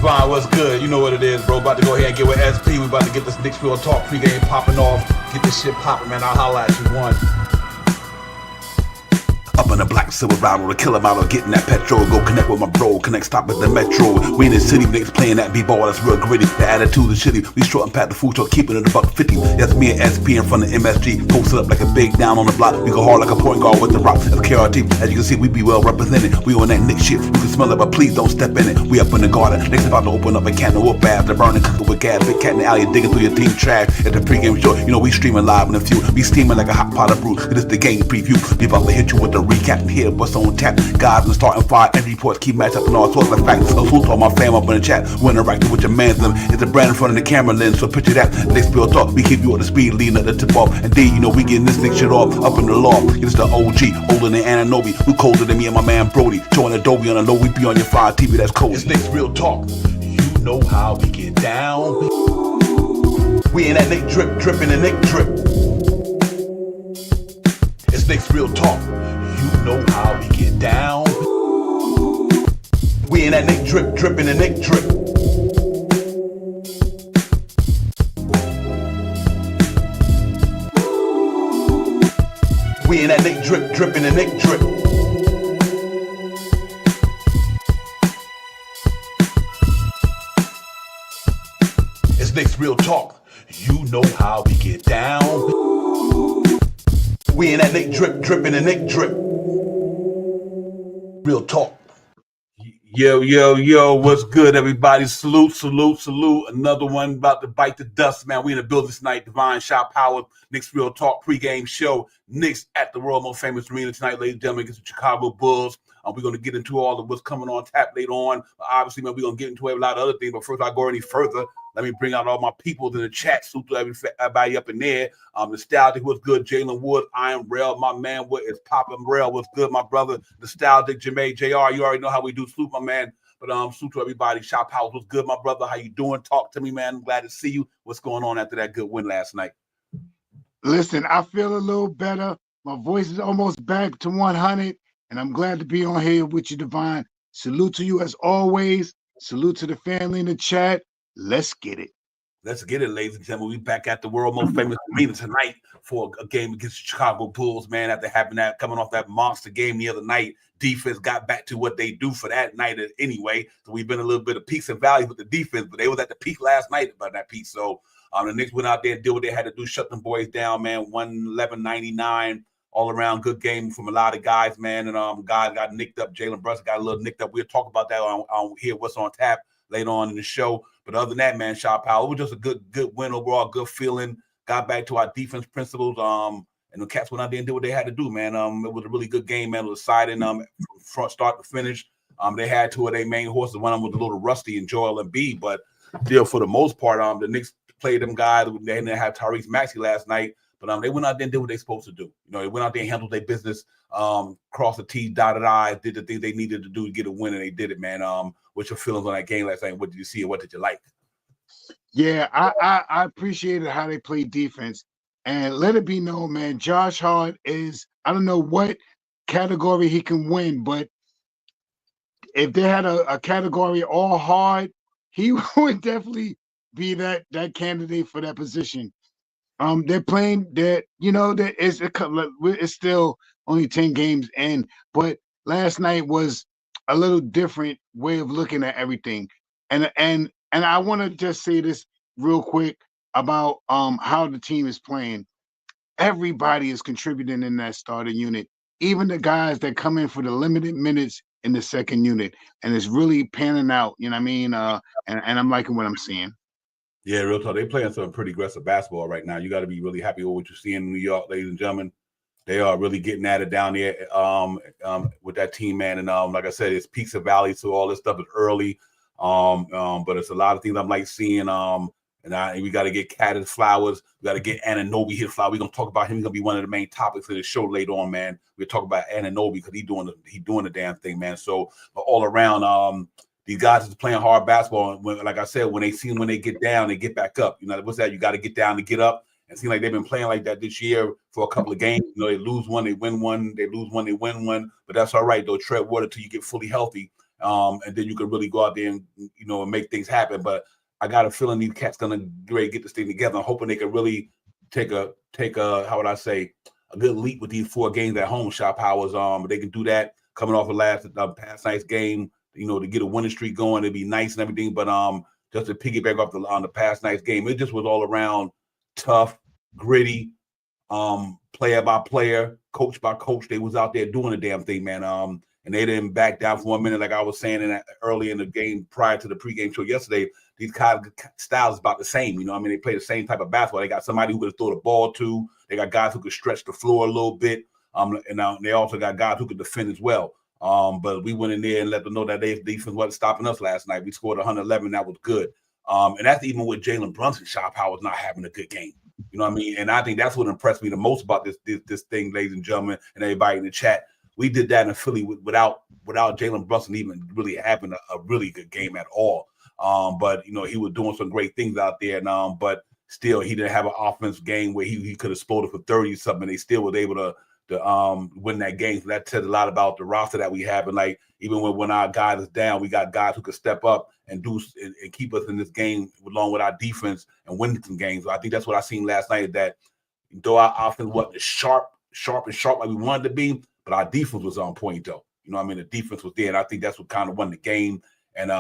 Divine, what's good? You know what it is, bro. About to go ahead and get with SP. We about to get this Knicks Real Talk pregame popping off. Get this shit popping, man. I'll holla at you one. Up in the black silver rival, to kill him out of getting that petrol. Go connect with my bro, connect stop at the metro. We in the city, Knicks playing that b-ball, that's real gritty. The attitude is shitty. We strut and pat the food truck, keeping it $1.50. That's me and SP in front of MSG, posted up like a big down on the block. We go hard like a point guard with the rock. That's KRT. As you can see, we be well represented. We on that Knicks shit. You can smell it, but please don't step in it. We up in the garden. Knicks about to open up a can of whoop ass. They're burning cooking with gas. Big cat in the alley digging through your team trash. At the pregame show, you know we streaming live in a few. We steaming like a hot pot of brew. It is the game preview. We about to hit you with the recap and here. What's on tap? Guys in the starting fire, and reports keep match up and all sorts of facts. So salute all my fam up in the chat. We're interacting with your mans. It's a brand in front of the camera lens. So picture that. Knicks Real Talk. We keep you on the speed leading at the tip off. And D, you know we getting this Knicks shit off up in the loft. It's the OG, older than Ananobi. Who colder than me and my man Brody. Showing Adobe on the low. We be on your fire TV. That's cold. It's Knicks Real Talk. You know how we get down. We in that Knick drip, dripping the Knick drip. It's Knicks Real Talk. You know how we get down. We in that Knick drip, dripping the Knick drip. We in that Knick drip, dripping the Knick drip. It's Knicks Real Talk. You know how we get down. We in that Knick drip, dripping the Knick drip. Real talk. Yo, what's good, everybody? Salute. Another one about to bite the dust, man. We in the building tonight. Divine Shot Power, Knicks Real Talk pregame show. Knicks at the world most famous arena tonight, ladies and gentlemen, against the Chicago Bulls. We're going to get into all of what's coming on tap later on. Obviously, man, we're going to get into a lot of other things. But first, I go any further. Let me bring out all my people in the chat. Salute to everybody up in there. Nostalgic, what's good? Jalen Wood, I am Rel. My man, what is poppin'? Rel, what's good? My brother, Nostalgic, Jermaine, JR. You already know how we do. Salute, my man. But salute to everybody. Shop House, what's good, my brother? How you doing? Talk to me, man. I'm glad to see you. What's going on after that good win last night? Listen, I feel a little better. My voice is almost back to 100. And I'm glad to be on here with you, Divine. Salute to you as always. Salute to the family in the chat. Let's get it. Let's get it, ladies and gentlemen. We back at the world most famous arena tonight for a game against the Chicago Bulls, man. After having that, coming off that monster game the other night, defense got back to what they do for that night anyway. So we've been a little bit of peaks and valleys with the defense, but they was at the peak last night about that peak. So the Knicks went out there and did what they had to do, shut them boys down, man. 111-99. All around good game from a lot of guys, man. And guys got nicked up. Jalen Brunson got a little nicked up. We'll talk about that on here, what's on tap later on in the show. But other than that, man, Shot Power, it was just a good win overall, good feeling. Got back to our defense principles. And the Cats went out there and did what they had to do, man. It was a really good game, man. It was exciting from front start to finish. They had two of their main horses. One of them was a little rusty and Joel Embiid, but still, for the most part, the Knicks played them guys. They didn't have Tyrese Maxey last night. But they went out there and did what they supposed to do. You know, they went out there and handled their business, crossed the T's, dotted I's, did the things they needed to do to get a win, and they did it, man. What's your feelings on that game last night? What did you see and what did you like? Yeah, I appreciated how they played defense. And let it be known, man, Josh Hart is, I don't know what category he can win, but if they had a category all hard, he would definitely be that candidate for that position. They're playing that, you know, that it's still only 10 games in, but last night was a little different way of looking at everything. And I want to just say this real quick about how the team is playing. Everybody is contributing in that starting unit, even the guys that come in for the limited minutes in the second unit, and it's really panning out. You know what I mean? And I'm liking what I'm seeing. Yeah, real talk. They're playing some pretty aggressive basketball right now. You got to be really happy with what you're seeing in New York, ladies and gentlemen. They are really getting at it down there with that team, man. And like I said, it's peaks and valleys, so all this stuff is early. But it's a lot of things I'm like seeing. And we got to get Cat his flowers. We got to get Anunoby his flowers. We're gonna talk about him. He's gonna be one of the main topics of the show later on, man. We'll talk about Anunoby because he's doing the damn thing, man. So all around, these guys is playing hard basketball. And like I said, when they get down, they get back up. You know, what's that? You got to get down to get up. It seems like they've been playing like that this year for a couple of games. You know, they lose one, they win one. They lose one, they win one. But that's all right, though. Tread water till you get fully healthy. And then you can really go out there and, and make things happen. But I got a feeling these cats gonna get this thing together. I'm hoping they can really take a how would I say, a good leap with these 4 games at home. Shot Powers, they can do that coming off of past night's game. To get a winning streak going, it'd be nice and everything. But just to piggyback off on the past night's game, it just was all around tough, gritty, player by player, coach by coach. They was out there doing the damn thing, man. And they didn't back down for 1 minute, like I was saying early in the game prior to the pregame show yesterday. These kind of styles is about the same, they play the same type of basketball. They got somebody who could throw the ball to. They got guys who could stretch the floor a little bit. And they also got guys who could defend as well. But we went in there and let them know that their defense wasn't stopping us last night. We scored 111. That was good. And that's even with Jalen Brunson. Shot Powers not having a good game. You know what I mean? And I think that's what impressed me the most about this thing, ladies and gentlemen, and everybody in the chat. We did that in Philly without Jalen Brunson even really having a really good game at all. But he was doing some great things out there, and but still he didn't have an offense game where he could have exploded for 30 or something. They still was able to win that game. So that says a lot about the roster that we have. And like even when our guys is down, we got guys who could step up and do and keep us in this game along with our defense and win some games. So I think that's what I seen last night. That though our offense wasn't sharp like we wanted to be, but our defense was on point though. The defense was there, and I think that's what kind of won the game. And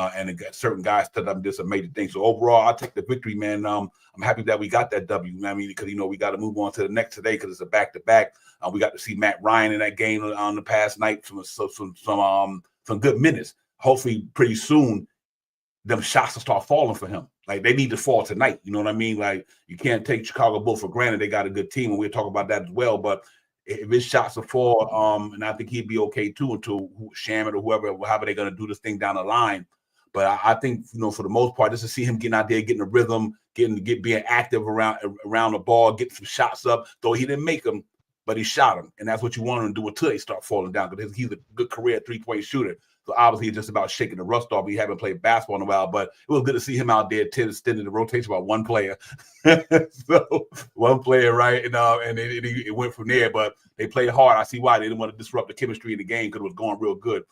certain guys stood up and did some major things. So overall, I'll take the victory, man. I'm happy that we got that W. Because we got to move on to the next today because it's a back-to-back. We got to see Matt Ryan in that game on the past night, some good minutes. Hopefully, pretty soon, them shots will start falling for him. Like they need to fall tonight. You know what I mean? Like you can't take Chicago Bulls for granted. They got a good team, and we'll talk about that as well. But if his shots will fall, and I think he'd be okay too until Shaman or whoever, however they're going to do this thing down the line. But I think, for the most part, just to see him getting out there, getting a rhythm, being active around the ball, getting some shots up, though he didn't make them, but he shot them. And that's what you want him to do until they start falling down, because he's a good career three-point shooter. So obviously it's just about shaking the rust off. He haven't played basketball in a while, but it was good to see him out there extending the rotation about one player. So one player, right? And it went from there, but they played hard. I see why they didn't want to disrupt the chemistry in the game because it was going real good.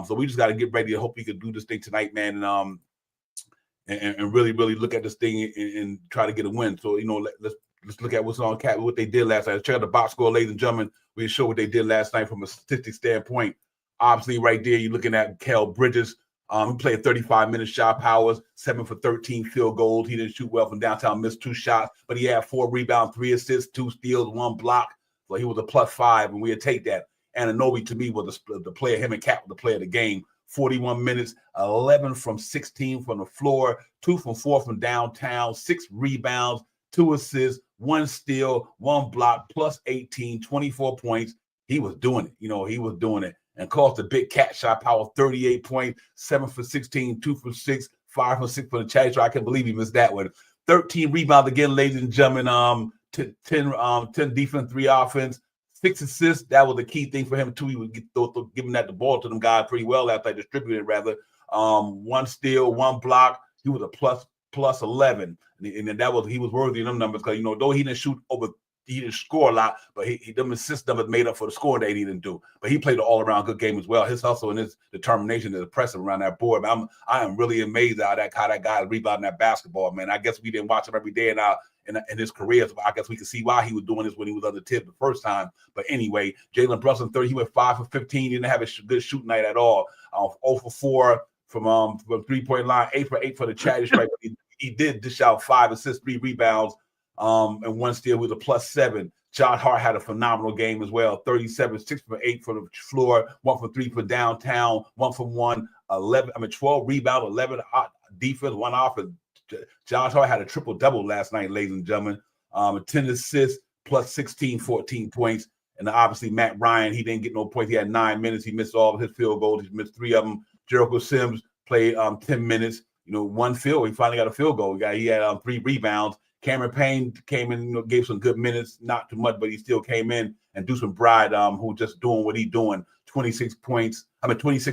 So we just got to get ready. I hope we can do this thing tonight, man, and really, really look at this thing and try to get a win. So, let's look at what's on cap, what they did last night. Let's check out the box score, ladies and gentlemen. We show what they did last night from a statistic standpoint. Obviously, right there, you're looking at Kel Bridges. He played 35 minutes. Shot Powers, 7 for 13 field goals. He didn't shoot well from downtown, missed 2 shots, but he had 4 rebounds, 3 assists, 2 steals, 1 block. So he was a +5, and we'll take that. Anunoby, to me, was the player. Him and Cat were the player of the game. 41 minutes, 11 from 16 from the floor, 2 from 4 from downtown, 6 rebounds, 2 assists, 1 steal, 1 block, +18, 24 points. He was doing it. He was doing it. And caused the big cat. Shot Power, 38 points, 7 for 16, 2 for 6, 5 for 6 for the Chatty. I can't believe he missed that one. 13 rebounds again, ladies and gentlemen. 10 defense, 3 offense, 6 assists. That was the key thing for him too. He would giving that the ball to them guys pretty well after I distributed rather. 1 steal, 1 block. He was a plus 11, and that was he was worthy of them numbers because though he didn't shoot over. He didn't score a lot, but them assist numbers made up for the scoring that he didn't do. But he played an all-around good game as well. His hustle and his determination is impressive around that board. I am really amazed at how that guy is rebounding that basketball, man. I guess we didn't watch him every day in his career, so I guess we could see why he was doing this when he was under tip the first time. But anyway, Jalen Brunson, 30, he went 5 for 15. He didn't have a good shooting night at all. 0 for 4 from three-point line, 8 for 8 for the Chatty strike. He did dish out 5 assists, 3 rebounds. And 1 steal with a +7. John Hart had a phenomenal game as well. 37, 6 for 8 for the floor, 1 for 3 for downtown, 1 for 1, 12 rebounds, 11 defense, 1 offense. Josh Hart had a triple-double last night, ladies and gentlemen. 10 assists, +16, 14 points. And obviously, Matt Ryan, he didn't get no points. He had 9 minutes. He missed all of his field goals. He missed 3 of them. Jericho Sims played 10 minutes. 1 field. He finally got a field goal. He had 3 rebounds. Cameron Payne came in, gave some good minutes, not too much, but he still came in. And Deuce McBride, who just doing what he's doing, 26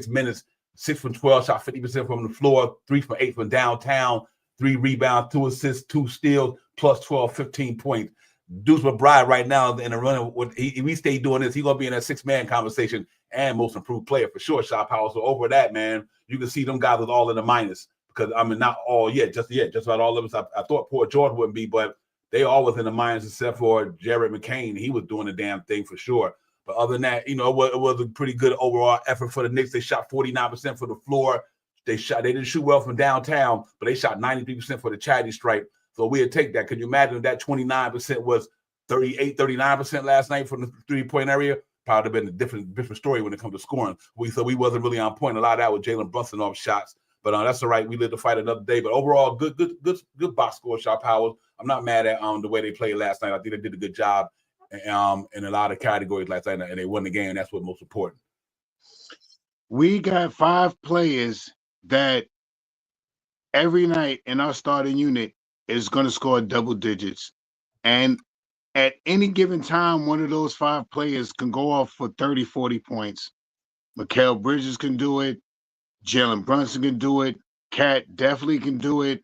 minutes, 6 from 12, shot 50% from the floor, 3 from 8 from downtown, 3 rebounds, 2 assists, 2 steals, +12, 15 points. Deuce McBride right now in the running, if we stay doing this, he's gonna be in that 6-man conversation and most improved player for sure, Shot Power. So over that, man, you can see them guys was all in the minus because I mean not all yet, just about all of us. I thought poor George wouldn't be, but they all was in the minus except for Jared McCain. He was doing the damn thing for sure. But other than that, it was a pretty good overall effort for the Knicks. They shot 49% for the floor. They didn't shoot well from downtown, but they shot 93% for the charity stripe. So we'd take that. Could you imagine if that 29% was 38, 39% last night from the three-point area? Probably been a different story when it comes to scoring. We wasn't really on point. A lot of that with Jalen Brunson off shots. But that's all right. We live to fight another day. But overall, good box score, Shot Powers. I'm not mad at the way they played last night. I think they did a good job in a lot of categories last night, and they won the game. That's what's most important. We got 5 players that every night in our starting unit is going to score double digits. And at any given time, one of those 5 players can go off for 30, 40 points. Mikal Bridges can do it. Jalen Brunson can do it. Cat definitely can do it.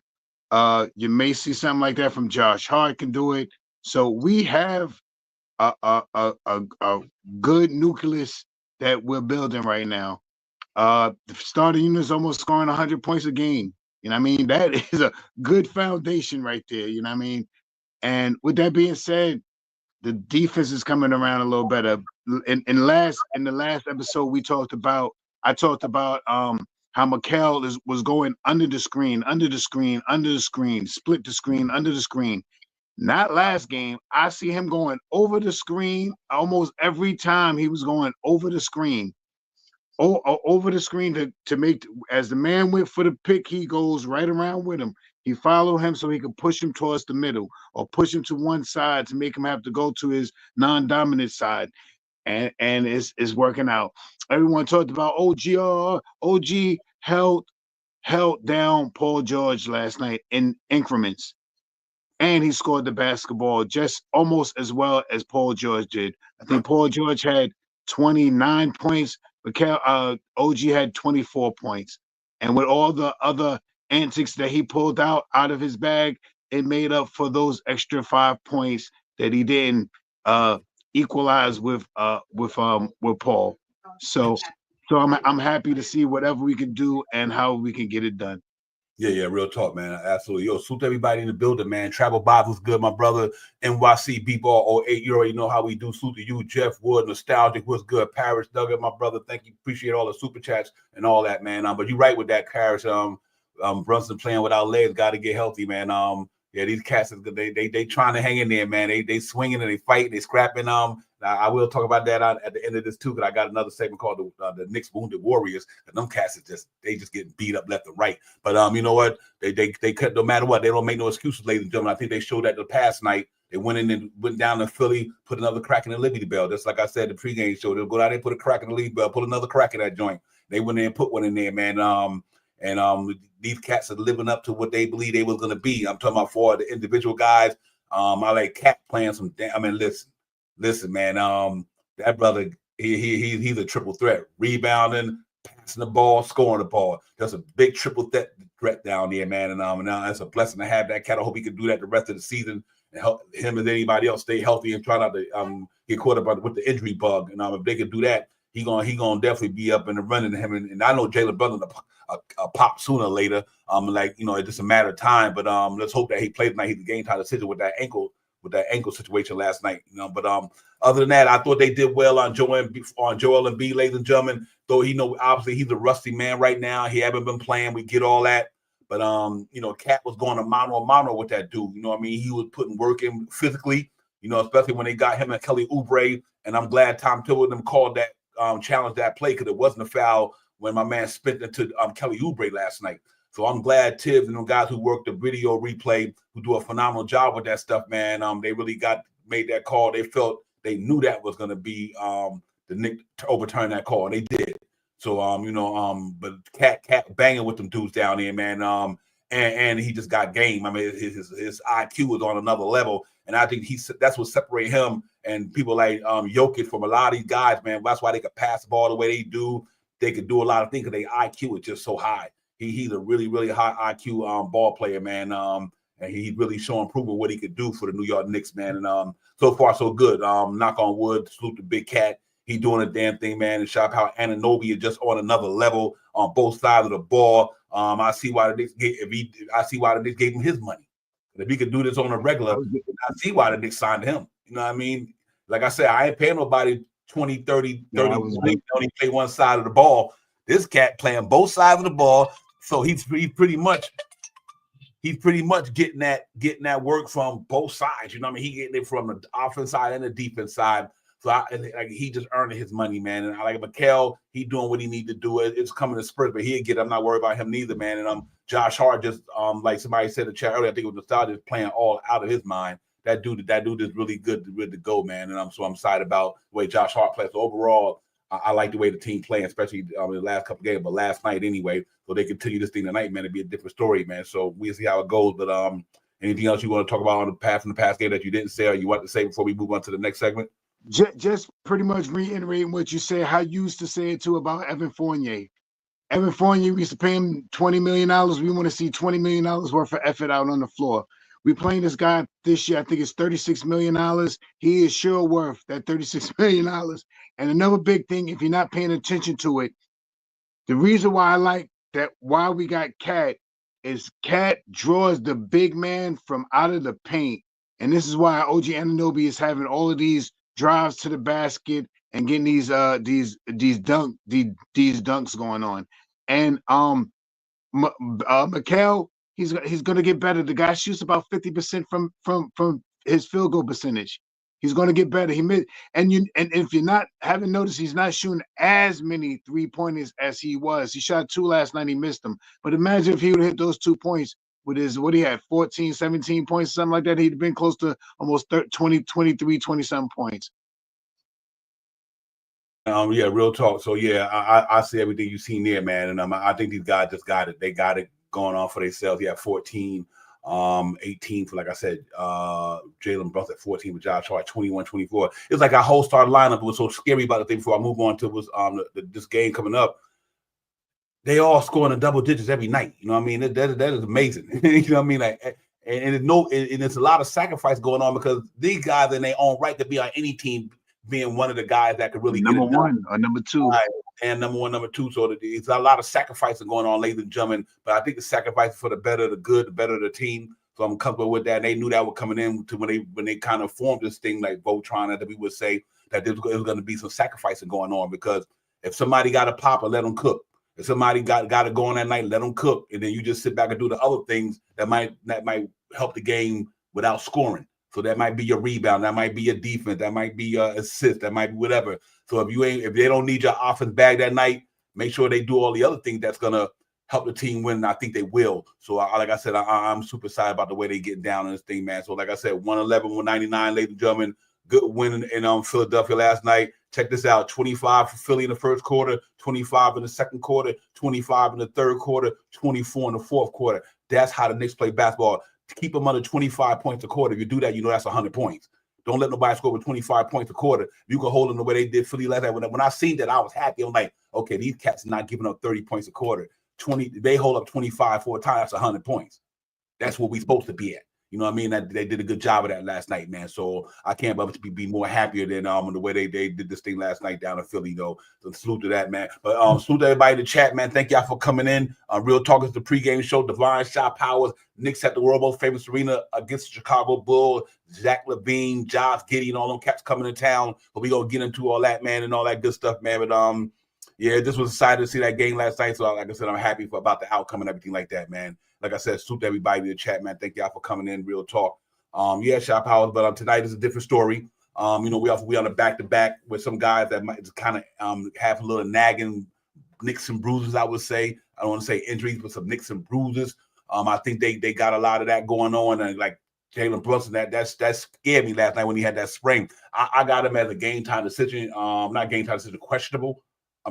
You may see something like that from Josh Hart can do it. So we have a good nucleus that we're building right now. The starting unit is almost scoring 100 points a game. You know what I mean? That is a good foundation right there. You know what I mean? And with that being said, the defense is coming around a little better. In the last episode, I talked about how Mikal was going under the screen, split the screen, under the screen. Not last game. I see him going over the screen almost every time. He was going over the screen. Over the screen to make, as the man went for the pick, he goes right around with him. He followed him so he could push him towards the middle or push him to one side to make him have to go to his non-dominant side. And it's working out. Everyone talked about OG. OG held down Paul George last night in increments. And he scored the basketball just almost as well as Paul George did. I think Paul George had 29 points. OG had 24 points. And with all the other antics that he pulled out of his bag, it made up for those extra 5 points that he didn't equalize with Paul. So I'm happy to see whatever we can do and how we can get it done. Yeah, real talk, man. Absolutely. Yo, salute everybody in the building, man. Travel Bob was good, my brother. NYC B-Ball 08. You already know how we do. Salute to you, Jeff Wood. Nostalgic was good. Paris Duggan, my brother. Thank you. Appreciate all the super chats and all that, man. But you're right with that, Paris. Brunson playing without legs. Got to get healthy, man. Yeah, these cats they trying to hang in there, man. They swinging and they fighting, they scrapping. I will talk about that at the end of this too, because I got another segment called the Knicks Wounded Warriors, and them cats is just getting beat up left and right. But you know what? They cut no matter what. They don't make no excuses, ladies and gentlemen. I think they showed that the past night. They went in and went down to Philly, put another crack in the Liberty Bell. Just like I said, the pregame show. They'll go down there, put a crack in the Liberty Bell, put another crack in that joint. They went in and put one in there, man. And these cats are living up to what they believe they was gonna be. I'm talking about for the individual guys. I like Cat playing some. I mean, listen, man. That brother, he's a triple threat: rebounding, passing the ball, scoring the ball. There's a big triple threat down there, man. And now it's a blessing to have that cat. I hope he can do that the rest of the season and help him and anybody else stay healthy and try not to get caught up with the injury bug. And if they can do that, he gonna definitely be up in the running. And I know Jalen Brunson a pop sooner or later. It's just a matter of time. But let's hope that he plays tonight. He's a game time decision with that ankle situation last night. But other than that, I thought they did well on Joel Embiid, ladies and gentlemen. Though obviously he's a rusty man right now. He haven't been playing. We get all that. But Cat was going to mano with that dude. You know what I mean? He was putting work in physically. Especially when they got him and Kelly Oubre. And I'm glad Tom Thibodeau them called that challenge that play, because it wasn't a foul when my man spent into Kelly Oubre last night. So I'm glad Tibbs and the guys who worked the video replay, who do a phenomenal job with that stuff, man. They really made that call. They knew that was going to be the Knicks to overturn that call, and they did. So but Cat banging with them dudes down there, man. And he just got game. I mean, his IQ was on another level, and I think that's what separated him and people like Jokic from a lot of these guys, man. That's why they could pass the ball the way they do. They could do a lot of things because their IQ is just so high. He's a really, really high IQ ball player, man. And he's really showing proving what he could do for the New York Knicks, man. And so far, so good. Knock on wood. Salute to Big Cat. He doing a damn thing, man. And Shop how Anunoby is just on another level on both sides of the ball. I see why the Knicks gave him his money. If he could do this on a regular, I see why the Knicks signed him. You know what I mean? Like I said, I ain't paying nobody 20, 30 only play one side of the ball. This cat playing both sides of the ball. So he's pretty much getting that work from both sides. You know what I mean? He getting it from the offense side and the defense side. So he just earning his money, man. And I like Mikal, he doing what he need to do. It's coming to spurts, but he'll get it. I'm not worried about him neither, man. And Josh Hart just like somebody said in the chat earlier, I think it was Nostalgia, just playing all out of his mind. That dude is really good to go, man. And I'm excited about the way Josh Hart plays. So overall, I like the way the team playing, especially in the last couple games, but last night anyway. So they continue this thing tonight, man. It'd be a different story, man. So we'll see how it goes. But anything else you want to talk about from the past game that you didn't say or you want to say before we move on to the next segment? Just pretty much reiterating what you said, how you used to say it too about Evan Fournier. Evan Fournier, we used to pay him $20 million. We want to see $20 million worth of effort out on the floor. We playing this guy this year. I think it's $36 million. He is sure worth that $36 million. And another big thing, if you're not paying attention to it, the reason why I like that, why we got Cat, is Cat draws the big man from out of the paint. And this is why OG Anunoby is having all of these drives to the basket and getting these dunks going on. And Mikal, he's gonna get better. The guy shoots about 50% from his field goal percentage. He's gonna get better. And if you're not haven't noticed, he's not shooting as many 3-pointers as he was. He shot 2 last night, he missed them. But imagine if he would hit those 2 points with his, what he had, 14, 17 points, something like that. He'd been close to almost 20, 23, 20-something points. Yeah, real talk. So yeah, I see everything you've seen there, man. And I think these guys just got it. They got it going on for themselves. Yeah, 14, 18 for, like I said, Jalen Brunson at 14 with Josh Hart, 21, 24. It's like our whole starting lineup was so scary about the thing before I move on to this game coming up. They all scoring in double digits every night. You know what I mean? That is amazing. You know what I mean? Like, and it's a lot of sacrifice going on because these guys in their own right to be on any team, being one of the guys that could really number get it one done. or number two. Right. And number one, number two. So it's a lot of sacrificing going on, ladies and gentlemen. But I think the sacrifice for the better, the good, the better the team. So I'm comfortable with that. And they knew that was coming in to when they kind of formed this thing like Voltron, that we would say that there was going to be some sacrificing going on, because if somebody got a pop, let them cook. If somebody got it going that night, let them cook. And then you just sit back and do the other things that might help the game without scoring. So that might be your rebound, that might be your defense, that might be your assist, that might be whatever. So if they don't need your offense bag that night, make sure they do all the other things that's gonna help the team win. And I think they will. So like I said, I'm super excited about the way they get down in this thing, man. So like I said, 111, 199, ladies and gentlemen, good win in Philadelphia last night. Check this out: 25 for Philly in the first quarter, 25 in the second quarter, 25 in the third quarter, 24 in the fourth quarter. That's how the Knicks play basketball. Keep them under 25 points a quarter. If you do that, you know that's 100 points. Don't let nobody score with 25 points a quarter. You can hold them the way they did Philly last night. When I seen that, I was happy. I'm like, okay, these cats are not giving up 30 points a quarter. They hold up 25 for a time. That's 100 points. That's what we're supposed to be at. You know what I mean? They did a good job of that last night, man. So I can't but be more happier than the way they did this thing last night down in Philly, though. So salute to that, man. But salute to everybody in the chat, man. Thank y'all for coming in. Real Talk is the pregame show. Divine Shot Powers, Knicks at the world most famous arena against the Chicago Bulls. Zach LaVine, Josh Giddey, and all them cats coming to town. But we gonna get into all that, man, and all that good stuff, man. But yeah, this was excited to see that game last night. So like I said, I'm happy about the outcome and everything like that, man. Like I said, salute to everybody in the chat, man. Thank y'all for coming in. Real talk. Yeah, Shot Powers, but tonight is a different story. We on a back-to-back with some guys that might just kind of have a little nagging nicks and bruises, I would say. I don't want to say injuries, but some nicks and bruises. I think they got a lot of that going on. And like Jalen Brunson, that scared me last night when he had that sprain. I got him as a game time decision, not game time decision, questionable.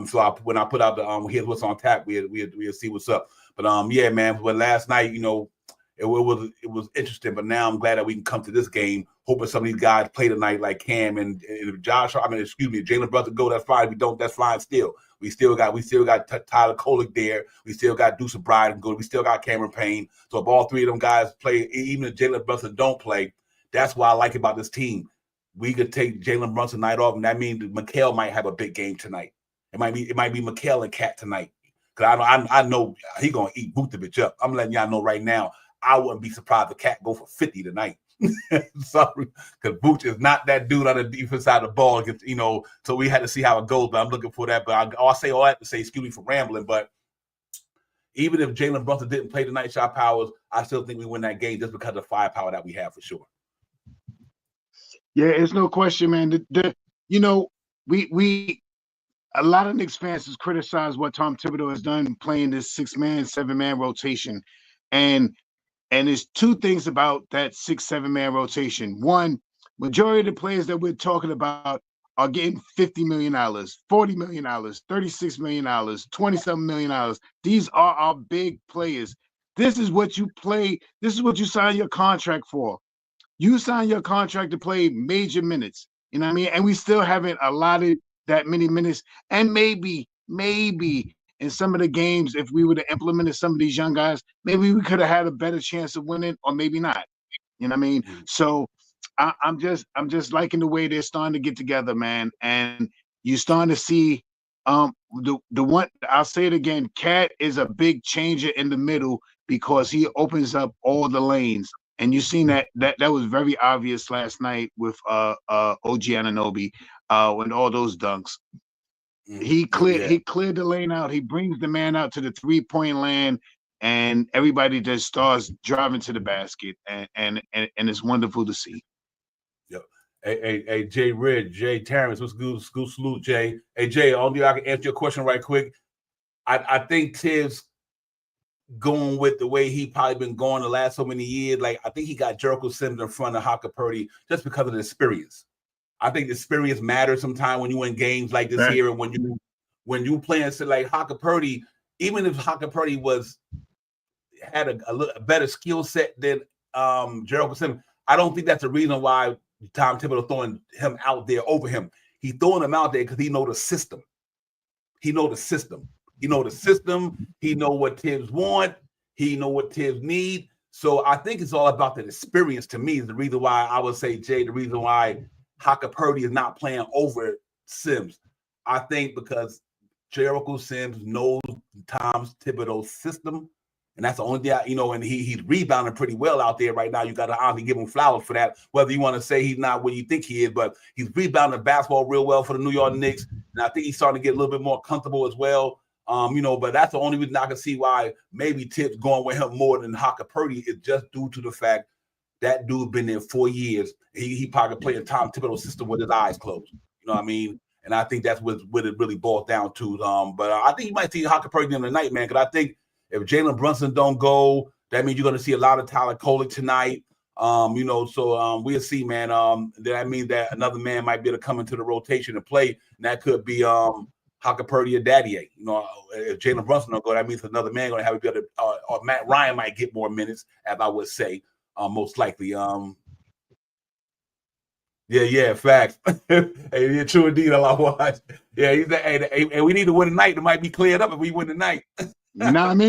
So when I put out the here's what's on tap, we'll see what's up. But yeah, man. But last night, it was interesting. But now I'm glad that we can come to this game, hoping some of these guys play tonight, like Cam and Josh. Jalen Brunson go. That's fine. If we don't, that's fine. Still, we still got Tyler Kolek there. We still got Deuce Bryan go. We still got Cameron Payne. So if all three of them guys play, even if Jalen Brunson don't play, that's what I like about this team. we could take Jalen Brunson night off, and that means Mikal might have a big game tonight. It might be Mikal and Cat tonight. Because I know he gonna eat Vucevic up. I'm letting y'all know right now. I wouldn't be surprised if Cat go for 50 tonight. Sorry, because Vooch is not that dude on the defense side of the ball. So we had to see how it goes. But I'm looking for that. But I'll say all that to say, excuse me for rambling. But even if Jalen Brunson didn't play tonight, Shot Powers, I still think we win that game just because of the firepower that we have for sure. Yeah, it's no question, man. We a lot of Knicks fans has criticized what Tom Thibodeau has done playing this 6-man, 7-man rotation. And there's two things about that 6-7-man rotation. One, majority of the players that we're talking about are getting $50 million, $40 million, $36 million, $27 million. These are our big players. This is what you play. This is what you sign your contract for. You sign your contract to play major minutes. You know what I mean? And we still haven't allotted that many minutes. And maybe in some of the games, if we would have implemented some of these young guys, maybe we could have had a better chance of winning, or maybe not. You know what I mean? So I'm just liking the way they're starting to get together, man. And you're starting to see the one, I'll say it again, Cat is a big changer in the middle because he opens up all the lanes. And you seen that was very obvious last night with OG Anunoby and all those dunks. He cleared the lane out. He brings the man out to the 3-point land, and everybody just starts driving to the basket, and it's wonderful to see. Yep. Hey, Jay Ridge, Jay Terrence, what's good? School salute, Jay. Hey, Jay, only I can answer your question right quick. I think Tibbs going with the way he probably been going the last so many years. Like, I think he got Jericho Sims in front of Haka Purdy just because of the experience. I think the experience matters sometimes when you win games like this here, and when you playing like Haka Purdy, even if Haka Purdy had a better skill set than Jericho Sims, I don't think that's the reason why Tom Thibodeau throwing him out there over him. He throwing him out there because he know the system. He know the system. He know the system. He know what Tibbs want. He know what Tibbs need. So I think it's all about the experience. To me, is the reason why I would say, Jay, the reason why Haka Purdy is not playing over Sims. I think because Jericho Sims knows Tom Thibodeau's system, and that's the only thing, and he's rebounding pretty well out there right now. You got to honestly give him flowers for that, whether you want to say he's not what you think he is, but he's rebounding basketball real well for the New York Knicks, and I think he's starting to get a little bit more comfortable as well. But that's the only reason I can see why maybe Tibbs going with him more than Haka Purdy is just due to the fact that dude been there 4 years. He probably playing Tom Thibodeau's system with his eyes closed. You know what I mean? And I think that's what it really boils down to. But I think you might see Haka Purdy in the night, man, because I think if Jalen Brunson don't go, that means you're going to see a lot of Tyler Kolek tonight. So we'll see, man. That means that another man might be able to come into the rotation and play, and that could be Haka Purdy or Daddy. If Jalen Brunson don't go, that means another man going to have to be able to, or Matt Ryan might get more minutes, as I would say, most likely. Yeah, facts. Hey, true indeed. I watch. Yeah, he's hey, we need to win tonight. It might be cleared up if we win tonight. You know what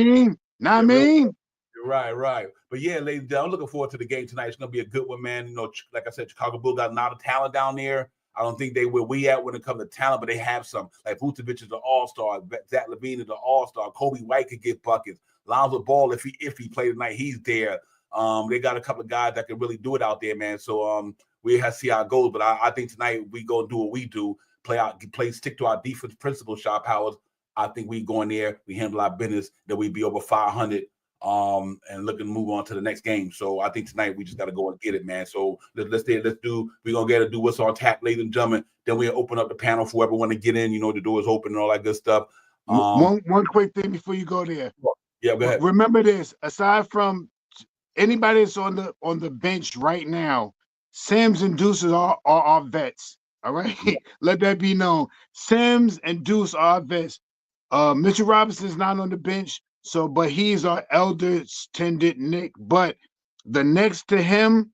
I mean? Right. But yeah, ladies and gentlemen, I'm looking forward to the game tonight. It's gonna be a good one, man. Like I said, Chicago Bulls got a lot of talent down there. I don't think they where we at when it comes to talent, but they have some. Like Vucevic is an all-star. Zach LaVine is an all-star. Kobe White could get buckets. Lonzo Ball, if he played tonight, he's there. They got a couple of guys that can really do it out there, man. So we have to see how it goes. But I think tonight we go do what we do, stick to our defense principles, Shot Powers. I think we go in there, we handle our business, that we be over 500 and looking to move on to the next game. So I think tonight we just got to go and get it, man. So we're going to do what's on tap, ladies and gentlemen. Then we'll open up the panel for everyone to get in. The door is open and all that good stuff. One quick thing before you go there. Yeah, go ahead. Remember this, aside from anybody that's on the bench right now, Sims and Deuce are our vets. All right. Let that be known. Sims and Deuce are our vets. Mitchell Robinson's not on the bench, but he's our elder tended Nick. But the next to him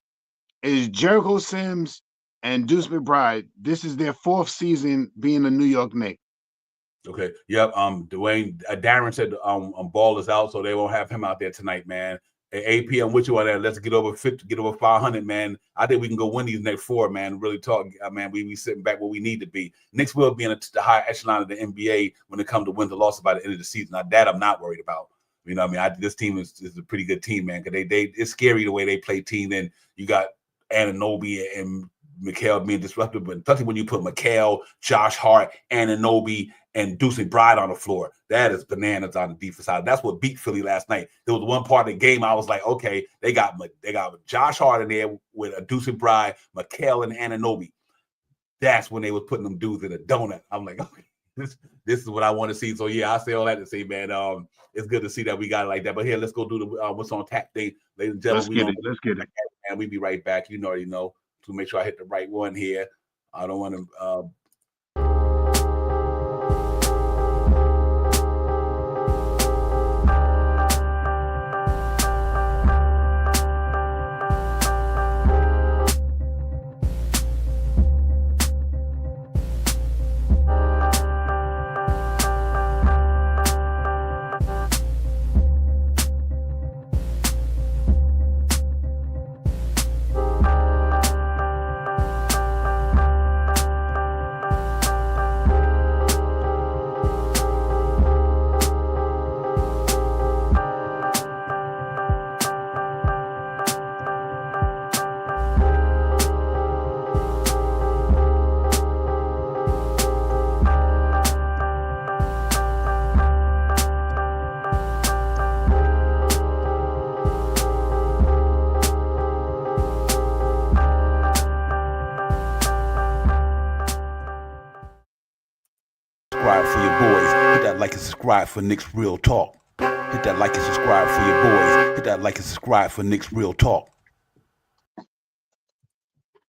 is Jericho Sims and Deuce McBride. This is their 4th season being a New York Knick. Okay. Yep. Darren said Ball is out, so they won't have him out there tonight, man. At 8 p.m. with you on that. Let's get over 50, get over 500, man. I think we can go win these next 4, man. Really talk, man. We be sitting back where we need to be. Knicks will be in the high echelon of the NBA when it comes to wins and losses by the end of the season. Now, that I'm not worried about. You know what I mean? This team is a pretty good team, man. Because it's scary the way they play team. And you got Anunoby and Mikal being disruptive, but especially when you put Mikal, Josh Hart, Anunoby, and Deuce McBride on the floor, that is bananas on the defense side. That's what beat Philly last night. There was one part of the game I was like, okay, they got Josh Hart in there with a Deuce McBride, Mikal, and Anunoby. That's when they was putting them dudes in a donut. I'm like, okay, this is what I want to see. So yeah, I say all that to say, man, it's good to see that we got it like that. But here, let's go do the what's on tap thing, ladies and gentlemen. Let's get it. And we be right back. You already know. To make sure I hit the right one here. I don't want to subscribe for Knicks Real Talk. Hit that like and subscribe for your boys. Hit that like and subscribe for Knicks Real Talk.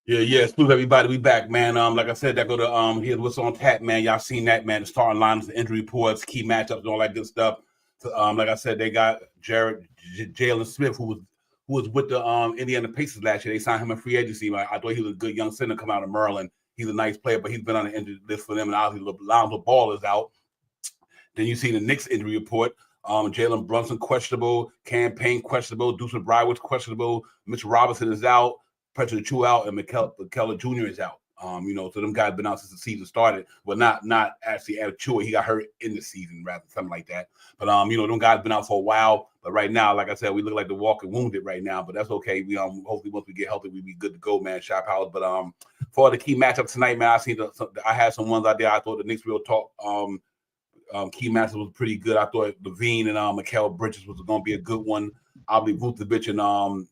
Yeah. Salute everybody. We back, man. Like I said, that go to here's what's on tap, man. Y'all seen that, man. The starting lineups, the injury reports, key matchups, and all that good stuff. So, like I said, they got Jalen Smith, who was with the Indiana Pacers last year. They signed him in free agency. I thought he was a good young center come out of Maryland. He's a nice player, but he's been on the injury list for them, and obviously Lonzo Ball is out. Then you see the Knicks injury report. Jalen Brunson questionable, Cam Payne questionable, Deuce McBride was questionable, Mitchell Robinson is out, Patrick Chu out, and McKellar Jr. is out. So them guys been out since the season started. Well, not actually at Chu. He got hurt in the season, rather something like that. But them guys been out for a while. But right now, like I said, we look like the walking wounded right now. But that's okay. We hopefully once we get healthy, we be good to go, man. Shop house. But for the key matchup tonight, man, I had some ones out there. I thought the Knicks Real Talk key matchup was pretty good. I thought Levine and Mikal Bridges was going to be a good one. I believe Vucevic and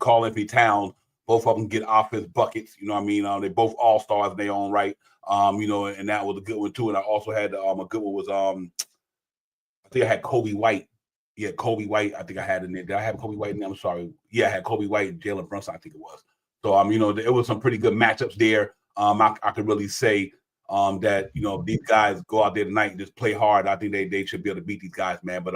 Karl Anthony Towns, both of them get offense buckets. You know what I mean? They both all stars in their own right. And that was a good one too. And I also had a good one was I think I had Kobe White. Yeah, Kobe White. I think I had in there. Did I have Kobe White in there? I'm sorry. Yeah, I had Kobe White and Jalen Brunson. I think it was. So it was some pretty good matchups there. I could really say. That these guys go out there tonight and just play hard. I think they should be able to beat these guys, man. But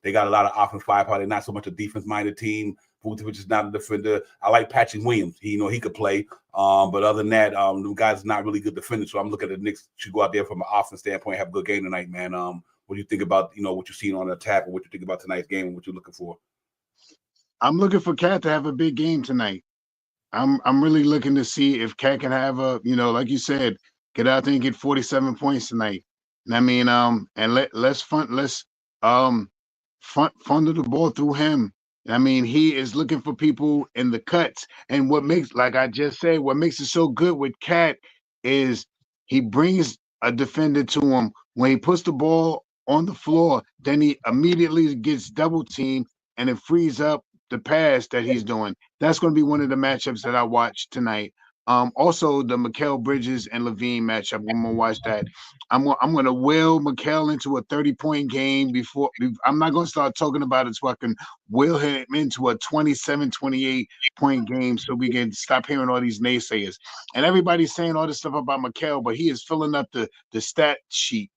they got a lot of offense firepower. They're not so much a defense-minded team. Vucevic is not a defender. I like Patrick Williams. He could play. But other than that, them guys are not really good defenders. So I'm looking at the Knicks should go out there from an offense standpoint, have a good game tonight, man. What do you think about what you're seeing on the tap, or what you think about tonight's game, and what you're looking for? I'm looking for Cat to have a big game tonight. I'm really looking to see if Cat can have a like you said. Get out there and get 47 points tonight. And I mean, and let's funnel the ball through him. I mean, he is looking for people in the cuts. And what makes, like I just said, what makes it so good with Cat is he brings a defender to him. When he puts the ball on the floor, then he immediately gets double teamed and it frees up the pass that he's doing. That's going to be one of the matchups that I watch tonight. Also, the Mikal Bridges and Levine matchup. I'm gonna watch that. I'm gonna will Mikal into a 30-point game before. I'm not gonna start talking about it so I can will him into a 27, 28-point game so we can stop hearing all these naysayers. And everybody's saying all this stuff about Mikal, but he is filling up the stat sheet.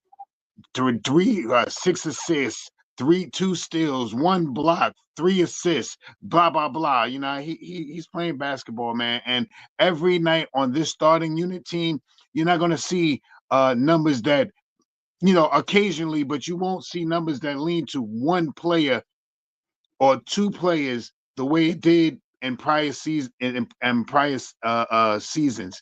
6 assists, 2 steals, 1 block, 3 assists, blah blah blah. He's playing basketball, man. And every night on this starting unit team, you're not going to see numbers that occasionally, but you won't see numbers that lean to one player or two players the way it did in prior season and prior seasons.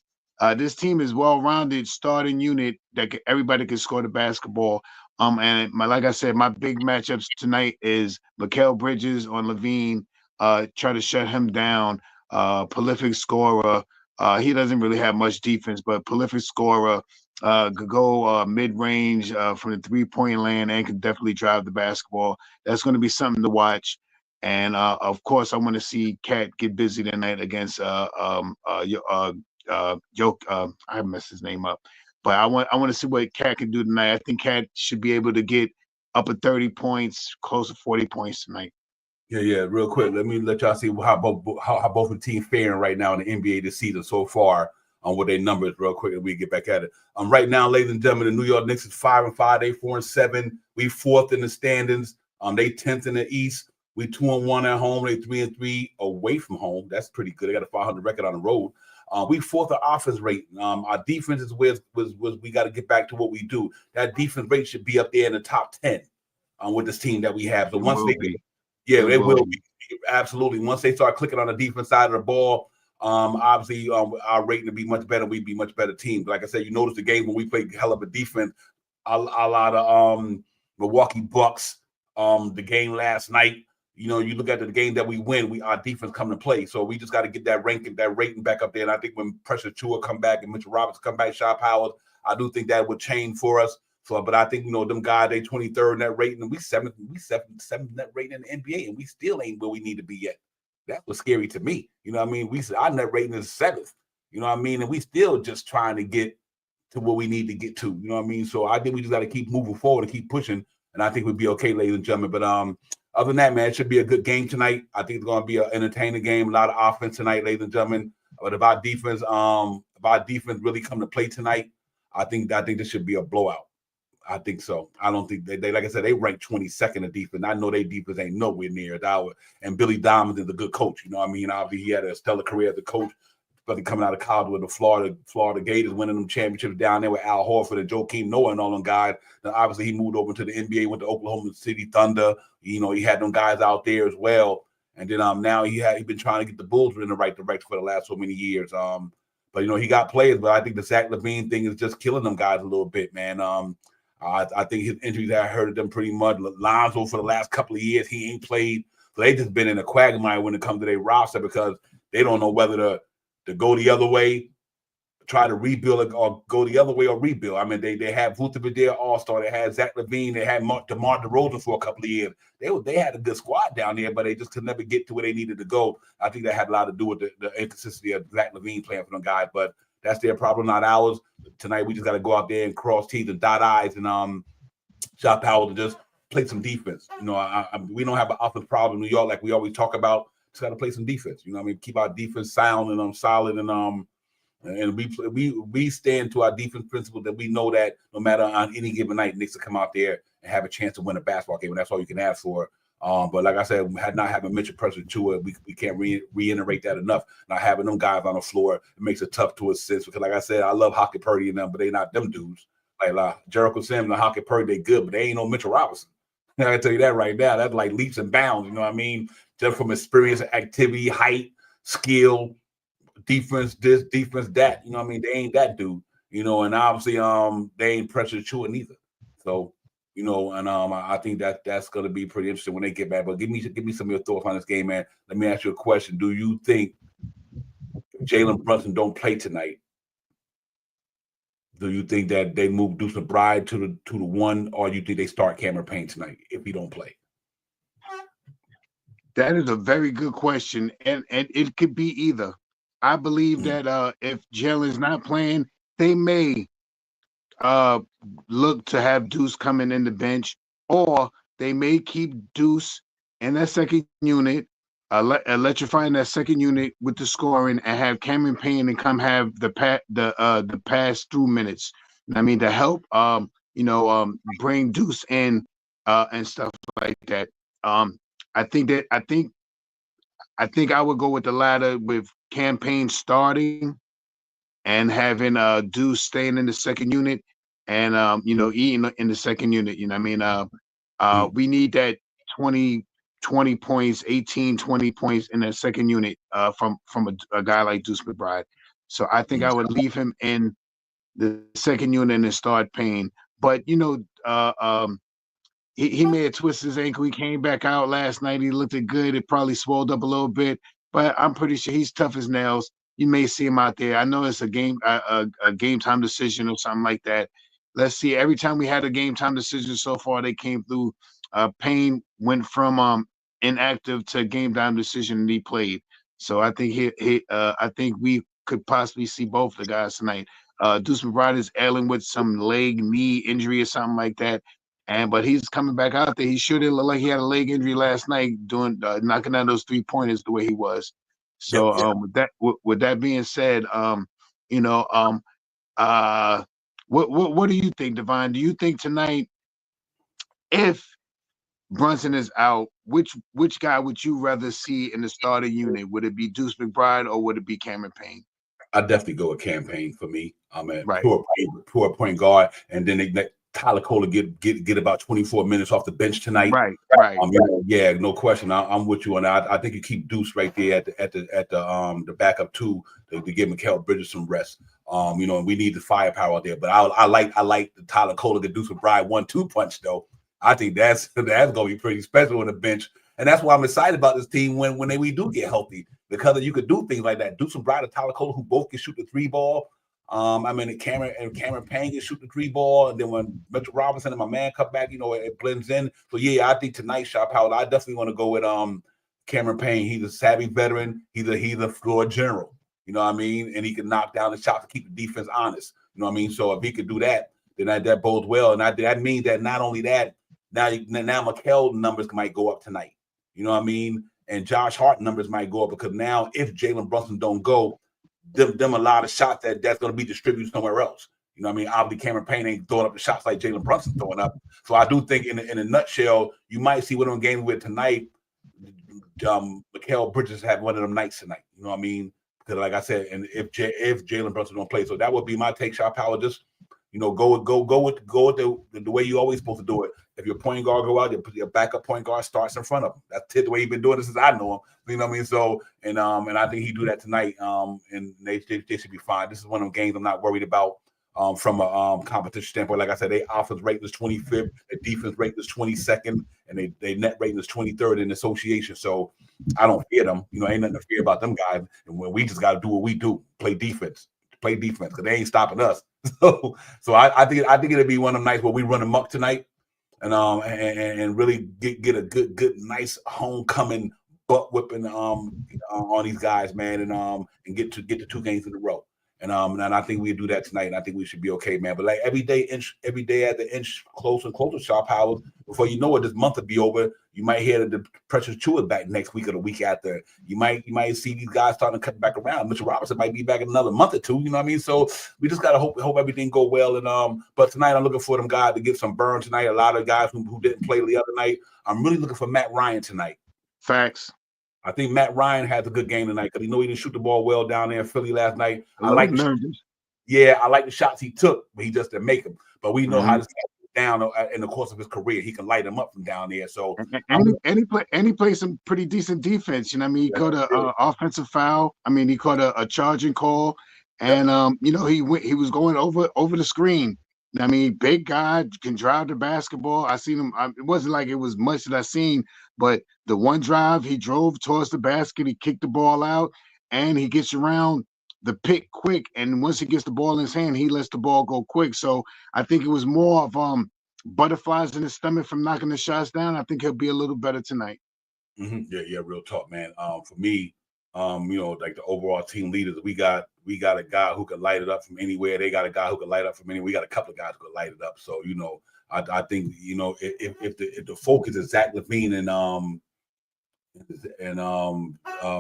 This team is well-rounded starting unit that everybody can score the basketball. And like I said, my big matchups tonight is Mikal Bridges on Levine. Try to shut him down. Prolific scorer. He doesn't really have much defense, but prolific scorer. Could go mid-range from the three-point land and can definitely drive the basketball. That's going to be something to watch. And of course, I want to see Cat get busy tonight against I messed his name up, but I want to see what Cat can do tonight. I think Cat should be able to get up at 30 points, close to 40 points tonight. Yeah. Real quick, let me let y'all see how both the teams faring right now in the NBA this season so far. On what their numbers, real quick, and we get back at it. Right now, ladies and gentlemen, the New York Knicks is 5-5. They 4-7. We 4th in the standings. They 10th in the East. We 2-1 at home. They 3-3 away from home. That's pretty good. They got a 500 record on the road. We 4th in offense rate. Our defense is where we got to get back to what we do. That defense rate should be up there in the top 10 with this team that we have. So once they will be absolutely. Once they start clicking on the defense side of the ball. Obviously, our rating to be much better. We'd be much better team. Like I said, you notice the game when we played hell of a defense, a lot of Milwaukee Bucks. The game last night, you look at the game that we win, our defense come to play. So we just got to get that rating back up there. And I think when Pressure Tua come back and Mitchell Roberts come back, Shy Howard, I do think that would change for us. So, but I think them guys, they 23rd in that rating, and we 7th net rating in the NBA, and we still ain't where we need to be yet. That was scary to me. You know what I mean? Our net rating is 7th. You know what I mean? And we still just trying to get to where we need to get to. You know what I mean? So I think we just got to keep moving forward and keep pushing. And I think we'll be okay, ladies and gentlemen. But other than that, man, it should be a good game tonight. I think it's going to be an entertaining game. A lot of offense tonight, ladies and gentlemen. But if our defense really come to play tonight, I think this should be a blowout. I think so. I don't think they like I said, they ranked 22nd in defense. I know their defense ain't nowhere near as ours. And Billy Diamond is a good coach. You know what I mean? Obviously, he had a stellar career as a coach, but coming out of college with the Florida Gators, winning them championships down there with Al Horford and Joakim Noah and all them guys. Then obviously, he moved over to the NBA, went to Oklahoma City Thunder. He had them guys out there as well. And then now he been trying to get the Bulls in the right direction for the last so many years. But he got players, but I think the Zach LaVine thing is just killing them guys a little bit, man. I think his injuries have hurted them pretty much. Lonzo, for the last couple of years, he ain't played. So they just been in a quagmire when it comes to their roster because they don't know whether to go the other way, try to rebuild, or go the other way or rebuild. I mean, they had Vucevic, All-Star. They had Zach LaVine. They had DeMar DeRozan for a couple of years. They had a good squad down there, but they just could never get to where they needed to go. I think that had a lot to do with the inconsistency of Zach LaVine playing for them guys, but that's their problem, not ours. Tonight, we just got to go out there and cross T's and dot I's and shop Powell to just play some defense. We don't have an offense problem in New York like we always talk about. Just got to play some defense. You know what I mean? Keep our defense sound and solid and we stand to our defense principle that we know that no matter on any given night, Knicks will come out there and have a chance to win a basketball game, and that's all you can ask for. But like I said, not having Mitchell Pressure to it, we can't reiterate that enough. Not having them guys on the floor, it makes it tough to assist. Because like I said, I love Hockey Purdy and them, but they not them dudes. Like Jericho Sims and Hockey Purdy, they good, but they ain't no Mitchell Robinson. I can tell you that right now. That's like leaps and bounds. You know what I mean? Just from experience, activity, height, skill, defense, this, defense, that. You know what I mean? They ain't that dude. And obviously, they ain't Pressure to it neither. So. And I think that's going to be pretty interesting when they get back. But give me some of your thoughts on this game, man. Let me ask you a question. Do you think Jalen Brunson don't play tonight? Do you think that they move Deuce McBride to the one, or you think they start Cameron Payne tonight if he don't play? That is a very good question, and it could be either. I believe that if Jalen's not playing, they may look to have Deuce coming in the bench, or they may keep Deuce in that second unit, electrifying that second unit with the scoring, and have Cameron Payne and come have the pass through minutes. I mean, to help bring Deuce in and stuff like that. I think I would go with the latter, with Cam Payne starting and having Deuce staying in the second unit and eating in the second unit. We need that 20 20 points, 18, 20 points in the second unit from a guy like Deuce McBride. So I think I would leave him in the second unit and start Payne. But he may have twisted his ankle. He came back out last night. He looked good. It probably swelled up a little bit, but I'm pretty sure he's tough as nails. You may see him out there. I know it's a game time decision or something like that. Let's see. Every time we had a game time decision so far, they came through. Payne went from inactive to game time decision, and he played. So I think I think we could possibly see both the guys tonight. Deuce McBride is ailing with some knee injury or something like that. But he's coming back out there. He sure didn't look like he had a leg injury last night doing knocking down those 3-pointers the way he was. So with that being said, what do you think, Divine? Do you think tonight, if Brunson is out, which guy would you rather see in the starting unit? Would it be Deuce McBride or would it be Cameron Payne? I definitely go with campaign for me. I'm a Right. poor point guard, and then Tyler Kohler get about 24 minutes off the bench tonight. Right. Yeah, no question. I'm with you on that. I think you keep Deuce right there at the backup too to give Mikal Bridges some rest. And we need the firepower out there. But I like the Tyler Kohler to Deuce McBride 1-2 punch though. I think that's gonna be pretty special on the bench, and that's why I'm excited about this team when we do get healthy, because you could do things like that. Deuce McBride and Tyler Kohler, who both can shoot the 3-ball. Cameron Payne can shoot the 3-ball, and then when Mitchell Robinson and my man come back, it blends in. So yeah, I think tonight, Shot Powell, I definitely want to go with Cameron Payne. He's a savvy veteran. He's a floor general. You know what I mean? And he can knock down the shots to keep the defense honest. You know what I mean? So if he could do that, then that bodes well. And that means that not only that, now Mikal numbers might go up tonight. You know what I mean? And Josh Hart numbers might go up, because now if Jalen Brunson don't go, them a lot of shots that's going to be distributed somewhere else. You know what I mean? Obviously, Cameron Payne ain't throwing up the shots like Jalen Brunson throwing up. So I do think in a nutshell, you might see what I'm game with tonight. Mikal Bridges have one of them nights tonight. You know what I mean? Because like I said, and if Jalen Brunson don't play, so that would be my take. Shot Power, just go with the way you always supposed to do it. If your point guard go out, your backup point guard starts in front of him. That's the way he's been doing this since I know him. You know what I mean? So and I think he do that tonight. And they should be fine. This is one of them games I'm not worried about from a competition standpoint. Like I said, they offense rating is 25th, their defense rating is 22nd, and they net rating is 23rd in association. So I don't fear them. Ain't nothing to fear about them guys. And when we just got to do what we do, play defense, because they ain't stopping us. So I think it'll be one of them nights where we run amok tonight, and really get a good nice homecoming butt whipping on these guys, man, and get the 2 games in a row. And I think we do that tonight, and I think we should be okay, man. But like every day at the inch closer and closer, Sharp Howard. Before you know it, this month will be over. You might hear the Precious Chewer back next week or the week after. You might see these guys starting to cut back around. Mitchell Robinson might be back in another month or 2. You know what I mean? So we just gotta hope everything go well. And but tonight I'm looking for them guys to get some burn tonight. A lot of guys who didn't play the other night. I'm really looking for Matt Ryan tonight. Facts. I think Matt Ryan has a good game tonight, because he didn't shoot the ball well down there in Philly last night. I like the shots he took, but he just didn't make them. But we know how to down in the course of his career. He can light them up from down there. So and he plays some pretty decent defense. You know what I mean? He caught an offensive foul. I mean, he caught a charging call, and he was going over the screen. I mean, big guy, can drive the basketball. I seen him. It wasn't like it was much that I seen, but the one drive he drove towards the basket, he kicked the ball out, and he gets around the pick quick. And once he gets the ball in his hand, he lets the ball go quick. So I think it was more of butterflies in his stomach from knocking the shots down. I think he'll be a little better tonight. Yeah, real talk, man. For me, like the overall team leaders, we got a guy who can light it up from anywhere. They got a guy who can light up from anywhere. We got a couple of guys who can light it up. So I think if the focus is Zach LaVine and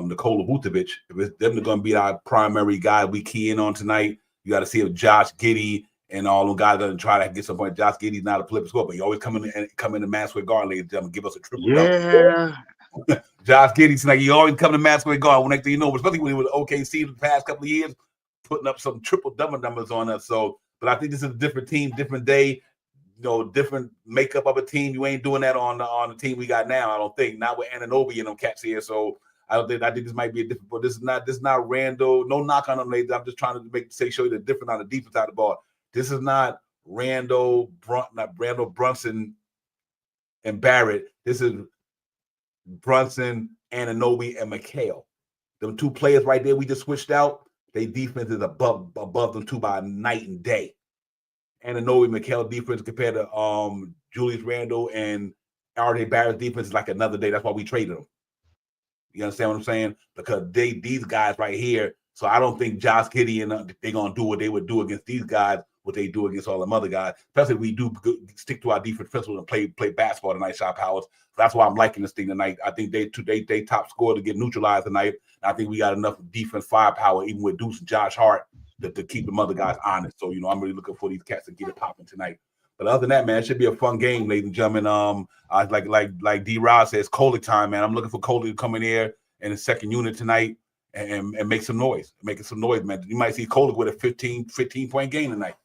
Nikola Vucevic, if them are going to be our primary guy we key in on tonight, you got to see if Josh Giddey and all them guys are going to try to get some point. Josh Giddey's not a flip score, but he always come in the match with guard, ladies and gentlemen, give us a triple. Yeah. Josh Giddey tonight, he always come to match with guard. Next thing you know, especially when he was OKC the past couple of years, putting up some triple double numbers on us. So, but I think this is a different team, different day. different makeup of a team. You ain't doing that on the team we got now. I don't think. Not with Anunoby and them cats here. So I think this might be a different. But this is not Randall. No knock on them ladies. I'm just trying to show you the difference on the defense side of the ball. This is not Randall Brunson and Barrett. This is Brunson, Anunoby, and McHale. Them two players right there we just switched out. Their defense is above them two by night and day. Anunoby, McHale defense compared to Julius Randle and R.J. Barrett's defense is like another day. That's why we traded them. You understand what I'm saying? Because these guys right here. So I don't think Josh Giddey and they're gonna do what they would do against these guys, what they do against all them other guys. Especially if we do stick to our defense principles and play basketball tonight, Shot Powers. That's why I'm liking this thing tonight. I think they top score to get neutralized tonight. I think we got enough defense firepower, even with Deuce and Josh Hart, to keep the other guys honest. So I'm really looking for these cats to get it popping tonight. But other than that, man, it should be a fun game, ladies and gentlemen. Like D. Rod says, Coley time, man. I'm looking for Coley to come in here in the second unit tonight and make some noise. Making some noise, man. You might see Coley with a 15-point game tonight.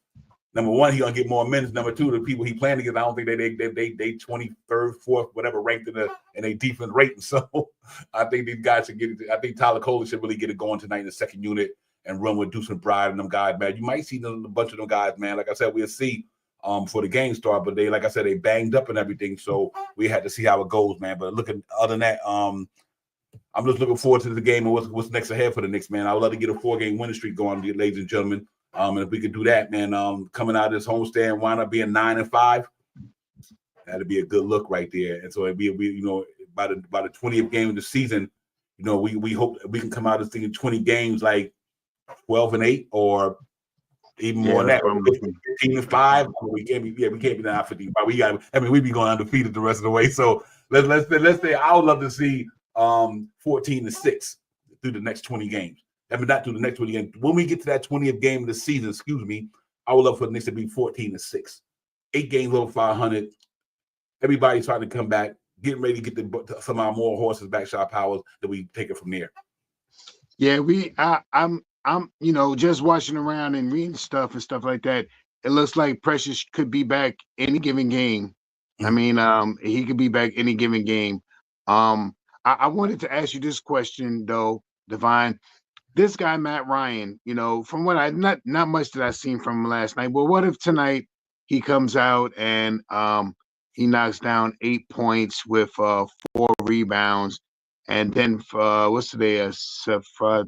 Number one, he's gonna get more minutes. Number two, the people he playing against, I don't think they 23rd, 4th, whatever ranked in a defense rating. So I think these guys should get it. I think Tyler Coley should really get it going tonight in the second unit and run with Deuce McBride and them guys, man. You might see a bunch of them guys, man. Like I said, we'll see for the game start, but they banged up and everything. So we had to see how it goes, man. But other than that, I'm just looking forward to the game and what's next ahead for the Knicks, man. I would love to get a 4-game winning streak going, ladies and gentlemen. And if we could do that, man, coming out of this homestand and wind up being 9-5, that'd be a good look right there. And so it'd be by the 20th game of the season, we hope we can come out of this thing in 20 games like 12-8 or even more than that. 15-5. We can't be 9-15. We'd be going undefeated the rest of the way. So let's say I would love to see 14-6 through the next 20 games. Not through the next 20 games. When we get to that 20th game of the season, I would love for the Knicks to be 14-6. 8 games over 500. Everybody's trying to come back, getting ready to get some of our more horses back, Shot Powers, that we take it from there. Yeah, I'm just watching around and reading stuff and stuff like that. It looks like Precious could be back any given game. I mean, he could be back any given game. I wanted to ask you this question though, Divine. This guy, Matt Ryan, from what not much that I've seen from him last night, but what if tonight he comes out and he knocks down 8 points with 4 rebounds, and then what's today?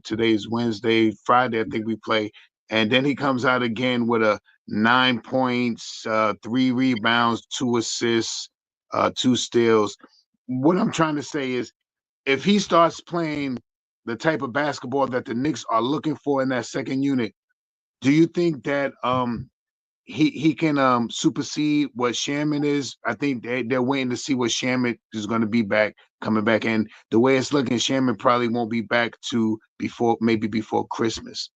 Today's Wednesday, Friday, I think we play, and then he comes out again with a 9 points, 3 rebounds, 2 assists, 2 steals. What I'm trying to say is, if he starts playing the type of basketball that the Knicks are looking for in that second unit, do you think that he can supersede what Shaman is? I think they're waiting to see what Shaman is going to be coming back. And the way it's looking, Shaman probably won't be back to before Christmas.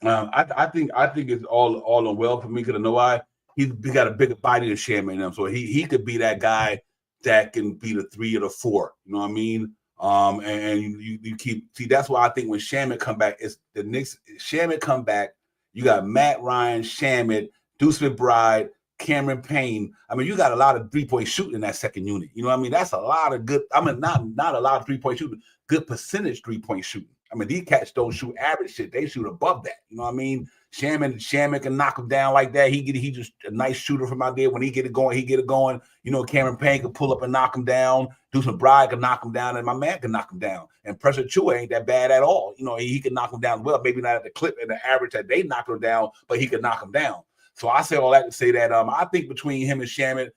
I think it's all on well for me, because I know why. He's got a bigger body than Shaman, so he could be that guy that can be the 3 or the 4. You know what I mean? And you see, that's why I think when Shaman come back, it's the Knicks. Shaman come back, you got Matt Ryan, Shaman, Deuce McBride, Cameron Payne. I mean, you got a lot of 3-point shooting in that second unit. You know what I mean? That's a lot of good. I mean, not a lot of 3-point shooting, good percentage 3-point shooting. I mean, these cats don't shoot average shit; they shoot above that. You know what I mean? Shaman can knock him down like that. He just a nice shooter from out there. When he get it going, Cameron Payne can pull up and knock him down. Deuce McBride can knock him down, and my man can knock him down. And Pressure Chua ain't that bad at all. He can knock him down well. Maybe not at the clip and the average that they knocked him down, but he can knock him down. So I say all that to say that I think between him and Shaman,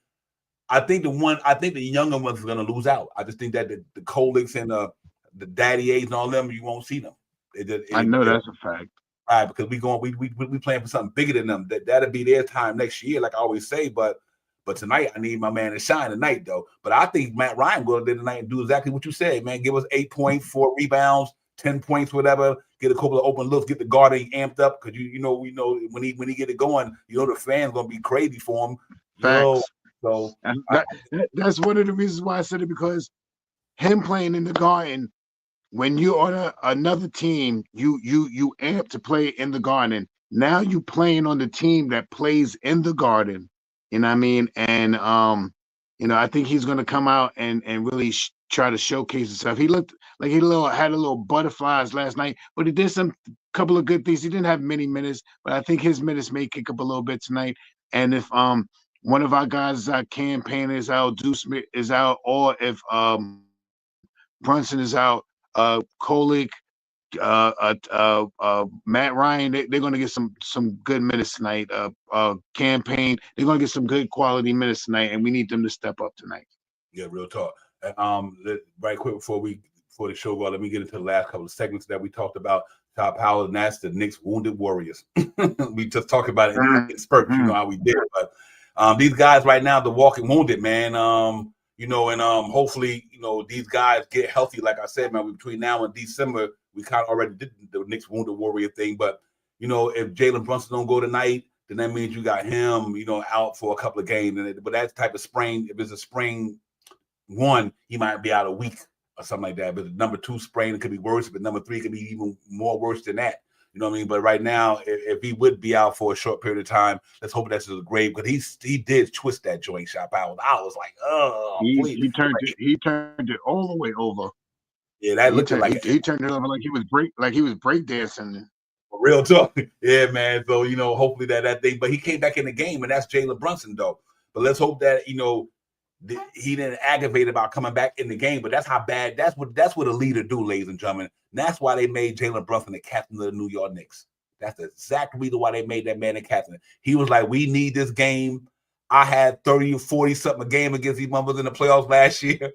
I think the younger ones are going to lose out. I just think that the Koliks and the Daddy A's and all them, you won't see them. I know that's a fact. Right, because we playing for something bigger than them. That'll be their time next year, like I always say. But tonight, I need my man to shine tonight, though. But I think Matt Ryan will go there tonight and do exactly what you said, man. Give us 8 points, 4 rebounds, 10 points, whatever. Get a couple of open looks, get the guarding amped up, because we know when he get it going, the fans gonna be crazy for him. Facts. So that's one of the reasons why I said it, because him playing in the Garden, when you're on another team, you amp to play in the Garden. Now you playing on the team that plays in the Garden, You know what I mean? And I think he's gonna come out and really try to showcase himself. He looked like he had a little butterflies last night, but he did some couple of good things. He didn't have many minutes, but I think his minutes may kick up a little bit tonight. And if one of our guys is out, campaign is out, Deuce is out, or if Brunson is out, Kolick, Matt Ryan, they're going to get some good minutes tonight. Campaign, they're going to get some good quality minutes tonight, and we need them to step up tonight. Yeah, real talk. Right quick before the show go, let me get into the last couple of segments that we talked about. Top Power, and that's the Knicks Wounded Warriors. We just talked about it in spurts, you know how we did. But these guys right now, they're walking wounded, man. Hopefully, these guys get healthy. Like I said, man, between now and December, we kind of already did the Knicks Wounded Warrior thing. But, if Jalen Brunson don't go tonight, then that means you got him, out for a couple of games. But that type of sprain, if it's a sprain one, he might be out a week or something like that. But the number 2 sprain, it could be worse. But number 3 could be even more worse than that. You know what I mean? But right now, if he would be out for a short period of time, let's hope that's his grave, because he did twist that joint shot out. I was like, oh, please. He turned it all the way over. Yeah, that looked like he turned it over like he was breakdancing. Real talk. Yeah, man. So, hopefully that thing, but he came back in the game, and that's Jalen Brunson, though. But let's hope that, he didn't aggravate about coming back in the game. But that's how bad, that's what a leader do, ladies and gentlemen. And that's why they made Jalen Brunson the captain of the New York Knicks. That's the exact reason why they made that man the captain. He was like, we need this game. I had 30 or 40 something a game against these members in the playoffs last year.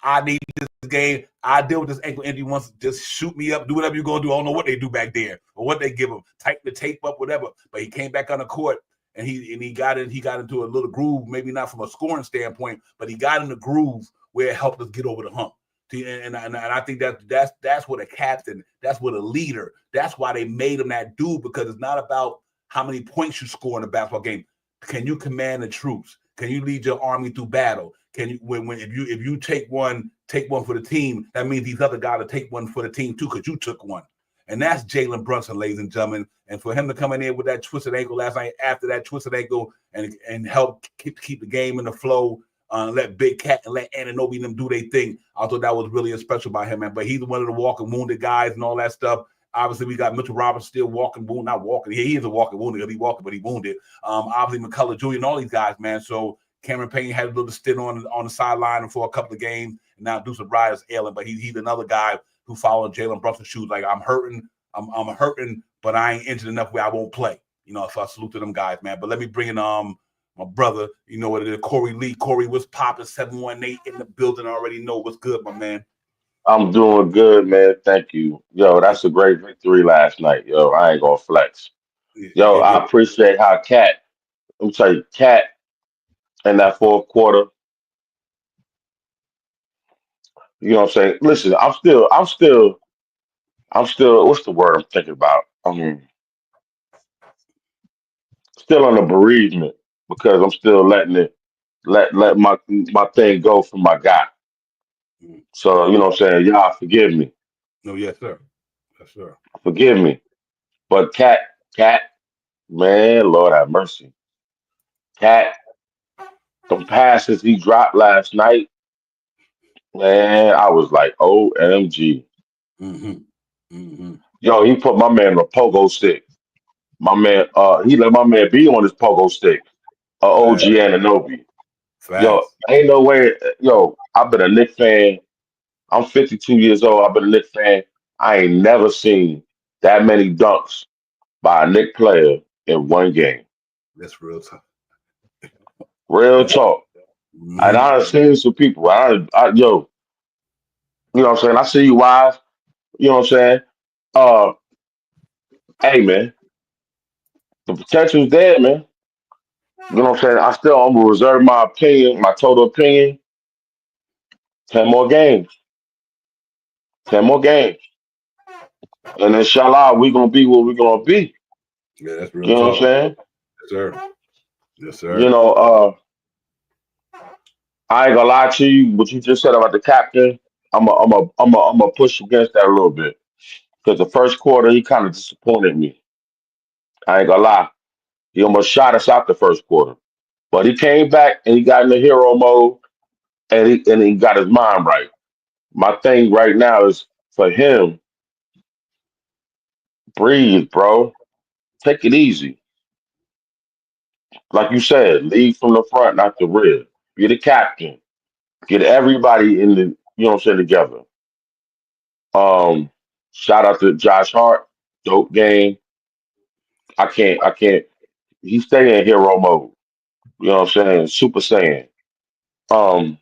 I need this game. I deal with this ankle injury once. Just shoot me up. Do whatever you're going to do. I don't know what they do back there or what they give him. Tighten the tape up, whatever. But he came back on the court, and he got into a little groove, maybe not from a scoring standpoint, but he got in the groove where it helped us get over the hump. And I think that's what a captain, that's what a leader, that's why they made him that dude, because it's not about how many points you score in a basketball game. Can you command the troops? Can you lead your army through battle? Can you if you take one for the team, that means these other guys will take one for the team too, because you took one. And that's Jalen Brunson, ladies and gentlemen. And for him to come in there with that twisted ankle last night, after that twisted ankle, and help keep the game in the flow, let Big Cat and let Anunoby and them do their thing. I thought that was really special by him, man. But he's one of the walking wounded guys and all that stuff. Obviously, we got Mitchell Roberts still walking, not walking. He is a walking wounded because he walking, but he wounded. Obviously, McCullough Jr. and all these guys, man. So Cameron Payne had a little stint on the sideline for a couple of games. And now Deuce Bride is ailing, but he's another guy who followed Jalen Brunson's shoes. Like, I'm hurting, but I ain't injured enough where I won't play. So I salute to them guys, man. But let me bring in my brother, you know what it is, Corey Lee. Corey, what's popping? 718 in the building. I already know what's good, my man. I'm doing good, man. Thank you. Yo, that's a great victory last night. Yo, I ain't gonna flex. Yo, I appreciate how Cat in that fourth quarter. You know what I'm saying? Listen, I'm still, what's the word I'm thinking about? Still on the bereavement, because I'm still letting it let my thing go for my guy. So, you know what I'm saying? Y'all forgive me. No, yes, sir. Yes, sir. Forgive me. But Cat, man, Lord have mercy. Cat, the passes he dropped last night, man, I was like, OMG. Yo, he put my man on a pogo stick. My man, he let my man be on his pogo stick. OG Anunoby. Yo, ain't no way. Yo, I've been a Knicks fan. I'm 52 years old. I've been a Knicks fan. I ain't never seen that many dunks by a Knicks player in one game. That's real tough. Real talk. And I've seen some people. Yo, you know what I'm saying? I see you wise. You know what I'm saying? Hey, man, the potential's there, man. You know what I'm saying? I'm gonna reserve my opinion, my total opinion. 10 more games. 10 more games. And inshallah, we gonna be what we gonna be. Yeah, that's real You know talk. what I'm saying? Yes, sir. Yes, sir. You know, I ain't gonna lie to you. What you just said about the captain, I'm a push against that a little bit, because the first quarter he kind of disappointed me. I ain't gonna lie. He almost shot us out the first quarter. But he came back and he got in the hero mode and he got his mind right. My thing right now is for him, breathe, bro. Take it easy. Like you said, lead from the front, not the rear. Be the captain. Get everybody in the, you know what I'm saying, together. Um, Shout out to Josh Hart, dope game. I can't. He stay in hero mode. You know what I'm saying? Super Saiyan. Um,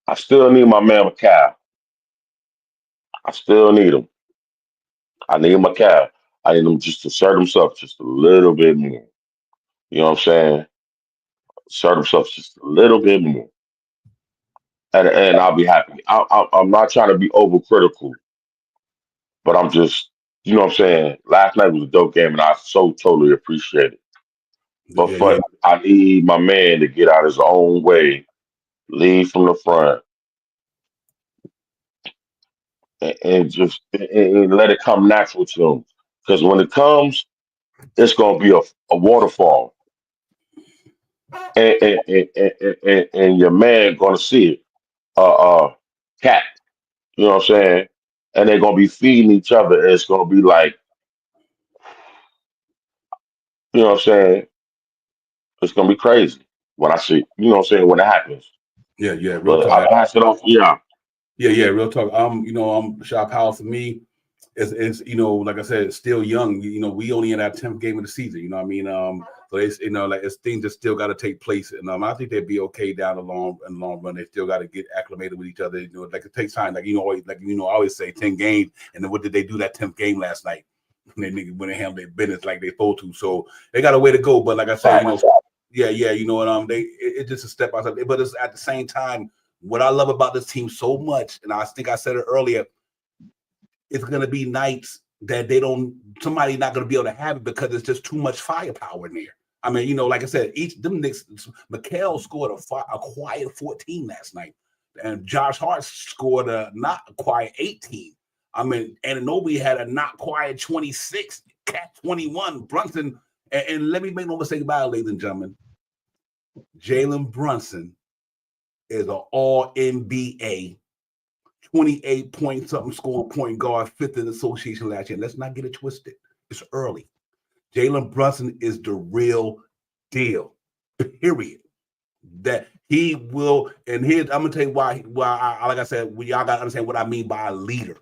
I still need my man McCall. I still need him. I need McCall. I need him just to assert himself just a little bit more. You know what I'm saying? Assert himself just a little bit more, and I'll be happy. I'm not trying to be overcritical, but I'm just, you know what I'm saying? Last night was a dope game, and I so totally appreciate it. But Yeah. I need my man to get out his own way, lead from the front, and just and let it come natural to him. Because when it comes, it's gonna be a waterfall, and your man gonna see it. Cat, you know what I'm saying? And they're gonna be feeding each other. And it's gonna be like, you know what I'm saying? It's gonna be crazy when I see, you know what I'm saying, when it happens. Yeah. Real But talk. I pass it off, yeah. Yeah. Real talk. Shot Powell for me is like I said, it's still young. We only in our 10th game of the season. You know what I mean? So it's like it's things that still got to take place, and I think they'd be okay down the long run. They still got to get acclimated with each other. Like it takes time. I always say 10 games, and then what did they do that 10th game last night? They niggas went and handled their business like they supposed to. So they got a way to go. But like I said, yeah, it's just a step by step. But it's at the same time, what I love about this team so much, and I think I said it earlier, it's going to be nights that somebody not going to be able to have it because it's just too much firepower in there. I mean, like I said, them Knicks, Mikal scored a quiet 14 last night, and Josh Hart scored a not quiet 18. I mean, Anunoby had a not quiet 26, Cat 21, Brunson, and let me make no mistake about it, ladies and gentlemen, Jalen Brunson is an all-NBA 28 point something scoring point guard, fifth in the association last year. Let's not get it twisted. It's early. Jalen Brunson is the real deal. Period. That he will, and here's I'm gonna tell you why like I said, y'all gotta understand what I mean by a leader.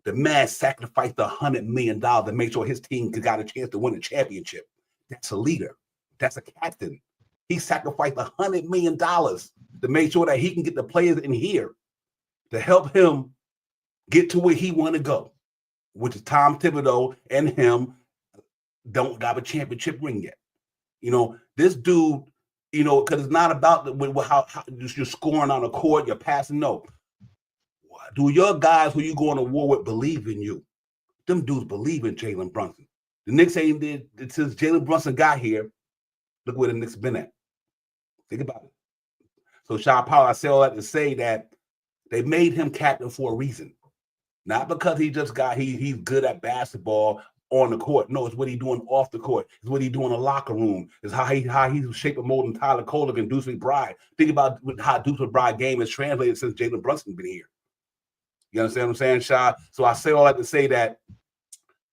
The man sacrificed $100 million to make sure his team got a chance to win a championship. That's a leader. That's a captain. He sacrificed $100 million to make sure that he can get the players in here to help him get to where he want to go, which is Tom Thibodeau and him don't got a championship ring yet. This dude, because it's not about how you're scoring on the court, you're passing. No. Do your guys who you going to war with believe in you? Them dudes believe in Jalen Brunson. The Knicks ain't did since Jalen Brunson got here. Look where the Knicks been at. Think about it. So, Sean Powell, I say all that to say that they made him captain for a reason. Not because he's good at basketball on the court. No, it's what he's doing off the court. It's what he's doing in the locker room. It's how he's shaping molding Tyler Kolek and Deuce McBride. Think about how Deuce McBride game is translated since Jalen Brunson been here. You understand what I'm saying, Sha? So I say all that to say that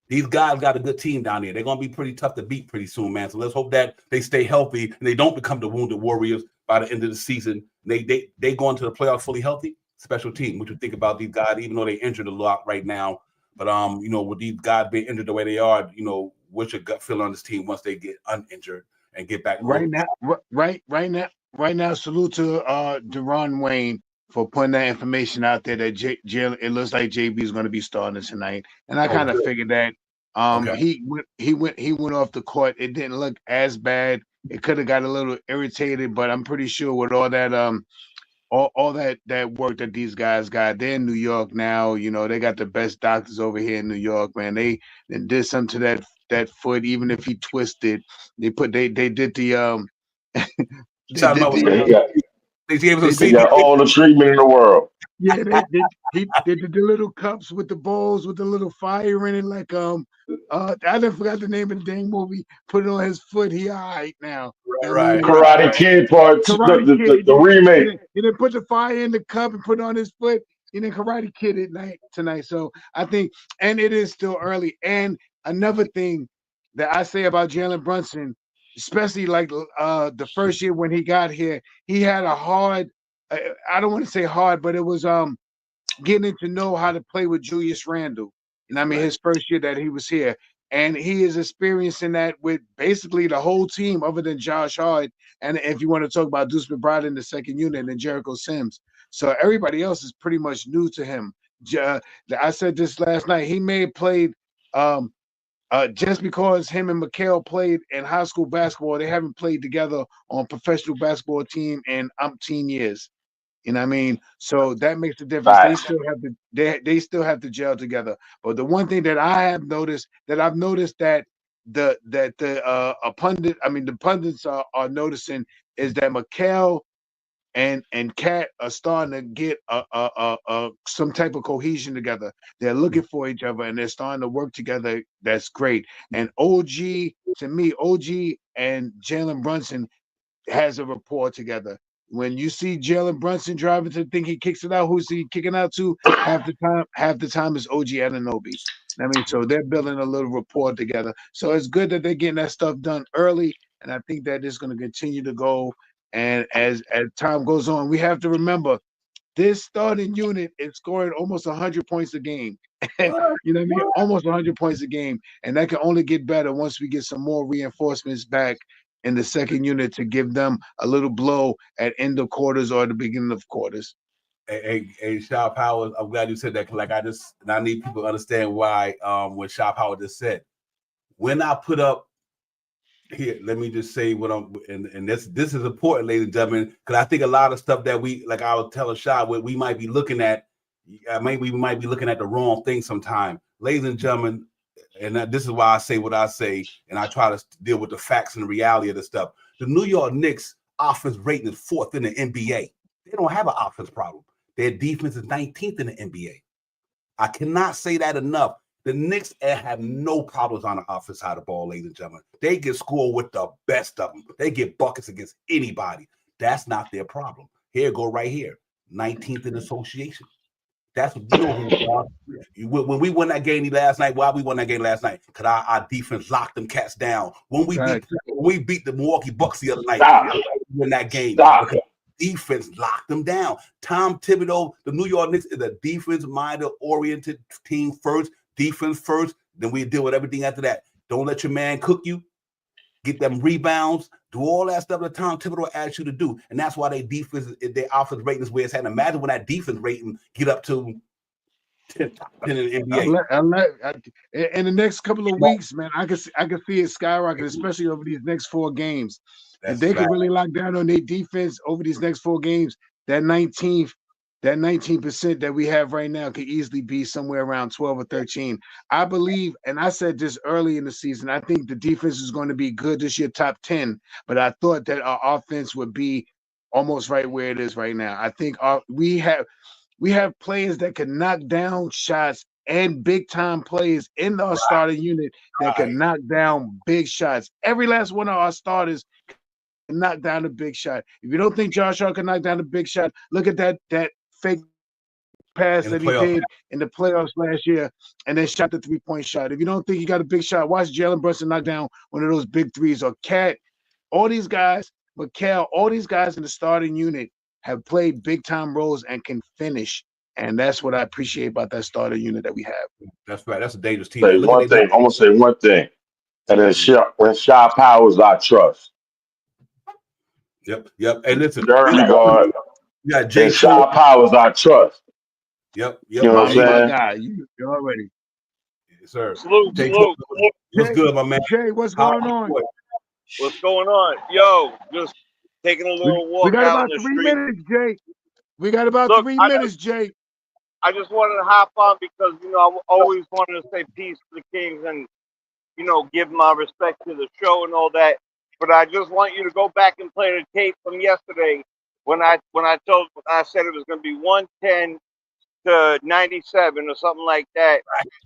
these guys got a good team down there. They're going to be pretty tough to beat pretty soon, man. So let's hope that they stay healthy and they don't become the Wounded Warriors by the end of the season. They go into the playoffs fully healthy. Special team. What you think about these guys, even though they injured a lot right now? But with these guys being injured the way they are, what's your gut feel on this team once they get uninjured and get back? Right now, salute to Deron Wayne for putting that information out there that it looks like JB is going to be starting tonight, and I kind of figured that. He went off the court. It didn't look as bad. It could have got a little irritated, but I'm pretty sure with all that all that work that these guys got, they're in New York now. They got the best doctors over here in New York, man. They did something to that foot, even if he twisted. They did the They gave us They got all the treatment in the world. Yeah, they did the little cups with the bowls with the little fire in it, like I done forgot the name of the dang movie. Put it on his foot. He all right now. I Right. mean, Karate Kid Part Two, Karate Kid. the remake. He didn't put the fire in the cup and put it on his foot. He didn't Karate Kid it tonight. So I think, and it is still early. And another thing that I say about Jalen Brunson, especially like the first year when he got here, he had a hard. I don't want to say hard, but it was getting to know how to play with Julius Randle. And I mean, his first year that he was here. And he is experiencing that with basically the whole team other than Josh Hart. And if you want to talk about Deuce McBride in the second unit and Jericho Sims. So everybody else is pretty much new to him. I said this last night. He may have played just because him and Mikal played in high school basketball. They haven't played together on professional basketball team in umpteen years. You know what I mean? So that makes a difference. They Facts. still have to they still have to gel together. But the one thing that I've noticed that the pundit, I mean the pundits are noticing is that Mikal and Cat are starting to get some type of cohesion together. They're looking for each other and they're starting to work together. That's great. And OG, to me, OG and Jalen Brunson has a rapport together. When you see Jalen Brunson driving to think he kicks it out, who's he kicking out to? Half the time is OG Anunoby. I mean, so they're building a little rapport together. So it's good that they're getting that stuff done early, and I think that it's going to continue to go. And as time goes on, we have to remember this starting unit is scoring almost 100 points a game. You know what I mean? Almost 100 points a game. And that can only get better once we get some more reinforcements back in the second unit to give them a little blow at end of quarters or the beginning of quarters. Hey, Shaw Powers, I'm glad you said that. Like I need people to understand why what Shaw Power just said. When I put up here, let me just say what I'm, and this is important, ladies and gentlemen, because I think a lot of stuff that we, like I was telling Shaw, what we might be looking at, maybe we might be looking at the wrong thing sometime. Ladies and gentlemen, and this is why I say what I say, and I try to deal with the facts and the reality of the stuff. The New York Knicks offense rating is 4th in the NBA. They don't have an offense problem. Their defense is 19th in the NBA. I cannot say that enough. The Knicks have no problems on the offense side of the ball, ladies and gentlemen. They can score with the best of them. They get buckets against anybody. That's not their problem. Here, go right here. 19th in association. That's what you know who we are. When we won that game last night, why we won that game last night? Because our defense locked them cats down. When we beat the Milwaukee Bucks the other night, we won that game. Because defense locked them down. Tom Thibodeau, the New York Knicks is a defense-minded, oriented team first, defense first. Then we deal with everything after that. Don't let your man cook you. Get them rebounds, do all that stuff that Tom Thibodeau asked you to do. And that's why their defense, their offense rating is where it's at. Imagine when that defense rating get up to 10 in the NBA. In the next couple of weeks, man, I can see it skyrocket, especially over these next 4 games. If they can really lock down on their defense over these next 4 games, that 19% that we have right now could easily be somewhere around 12 or 13. I believe, and I said this early in the season, I think the defense is going to be good this year, top 10, but I thought that our offense would be almost right where it is right now. I think we have players that can knock down shots and big-time plays in our starting unit that can knock down big shots. Every last one of our starters can knock down a big shot. If you don't think Josh Hart can knock down a big shot, look at that fake pass that he did in the playoffs last year and then shot the 3-point shot. If you don't think he got a big shot, watch Jalen Brunson knock down one of those big threes. Or Cat, all these guys, Mikal, all these guys in the starting unit have played big-time roles and can finish. And that's what I appreciate about that starter unit that we have. That's right. That's a dangerous team. I'm going to say one thing. And then when Shaw Powers, I trust. Yep. And listen. Jeremy Guard. Yeah, Jay Shaw Powers, I trust. Yep. You know what I'm saying? Guy, you already. Yes, sir. Salute. What's good, my man? Jay, what's going on? What's going on? Yo, just taking a little walk. We got out about in the 3 street. minutes, Jay. We got about 3 minutes, Jay. I just wanted to hop on because, I always wanted to say peace to the Kings and, give my respect to the show and all that. But I just want you to go back and play the tape from yesterday when I said it was going to be 110 to 97 or something like that.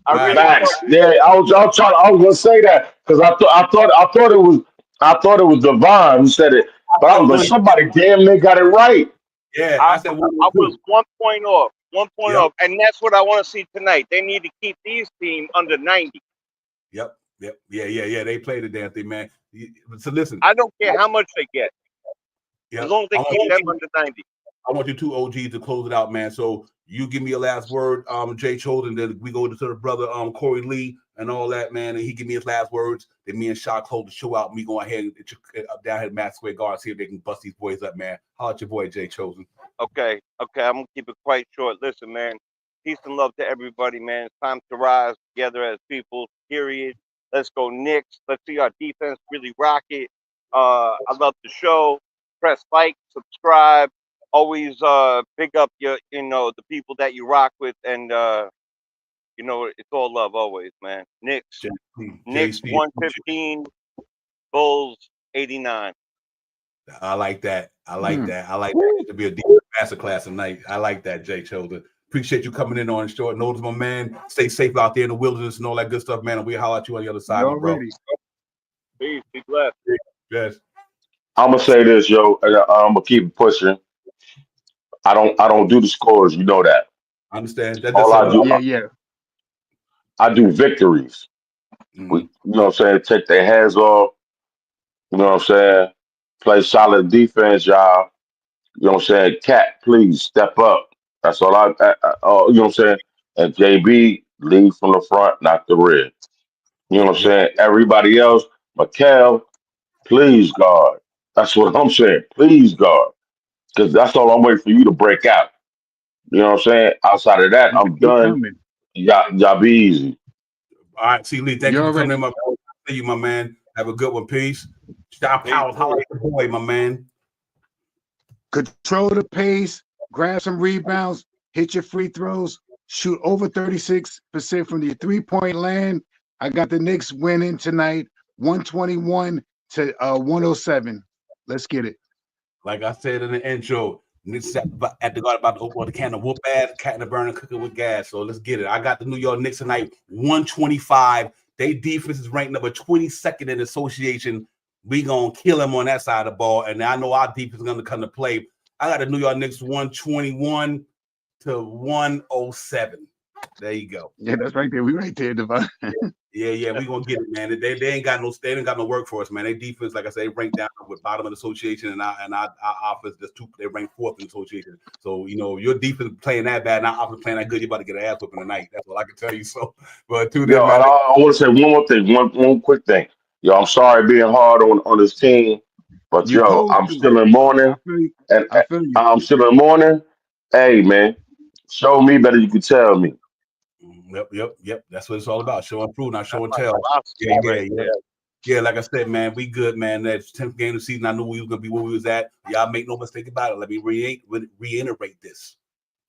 I Right. really Facts. thought, Yeah, I was gonna say that because I thought it was Devon who said it, but I was like, somebody damn near got it right. Yeah, I, I said I was 1 point off. 1 point Yep. off. And that's what I want to see tonight. They need to keep these teams under 90. Yep. Yeah. They played the damn thing, man. So listen, I don't care how much they get. yep. As long as they keep them under 90. I want you two OGs to close it out, man. So you give me a last word, Jay Choden, then we go to the brother Corey Lee and all that, man, and he give me his last words. Then me and Shaw close the show out. Me go ahead and down here at Matt Square Garden, see if they can bust these boys up, man. Holla at your boy Jay Chosen. Okay, I'm gonna keep it quite short. Listen, man, peace and love to everybody, man. It's time to rise together as people, period. Let's go Knicks. Let's see our defense really rock it. I love the show. Press like, subscribe. Always pick up your, the people that you rock with, and it's all love always, man. Knicks 115, Bulls 89. I like that. I like that. It should be a deep masterclass tonight. I like that, Jay Choden. Appreciate you coming in on short notice, my man. Stay safe out there in the wilderness and all that good stuff, man. And we'll holler at you on the other side, my bro. Peace. Be blessed. Yes. I'm gonna say this, yo. I'm gonna keep it pushing. I don't do the scores, you know that. I understand. All I do, Yeah. I do victories. Mhm. You know what I'm saying? Take their heads off. You know what I'm saying? Play solid defense, y'all. You know what I'm saying? Cat, please step up. That's all you know what I'm saying? And JB, lead from the front, not the rear. You know what I'm saying? Everybody else, Mikal, please guard. That's what I'm saying. Please guard. Because that's all I'm waiting for you to break out. You know what I'm saying? Outside of that, I'm done. Y'all be easy. All right, see Lee, thank you for coming in, my bro. See you, my man. Have a good one. Peace. Stop power. Holla at the boy, my man. Control the pace, grab some rebounds, hit your free throws, shoot over 36% from the 3-point land. I got the Knicks winning tonight, 121 to 107. Let's get it. Like I said in the intro, Knicks at the guard about to open the can of whoop ass, cat in the burner, cooking with gas. So let's get it. I got the New York Knicks tonight, 125. They defense is ranked number 22nd in the association. We gonna kill them on that side of the ball, and I know our defense is gonna come to play. I got the New York Knicks 121 to 107. There you go. Yeah, that's right there. We right there, Devon. Yeah, we gonna get it, man. They ain't got no work for us, man. They defense, like I said, they ranked down with bottom of the association, and our offense they ranked fourth in the association. So your defense playing that bad, and our offense playing that good, you about to get an ass whooping tonight. That's all I can tell you. So, but to them, man, I want to say one more thing, one quick thing. Yo, I'm sorry being hard on this team, but I'm still in mourning, and I'm still in mourning. Hey, man, show me better you can tell me. Yep. That's what it's all about. Show and prove, not show and tell. Yeah. Like I said, man, we good, man. That 10th game of the season, I knew we was gonna be where we was at. Y'all make no mistake about it. Let me reiterate this.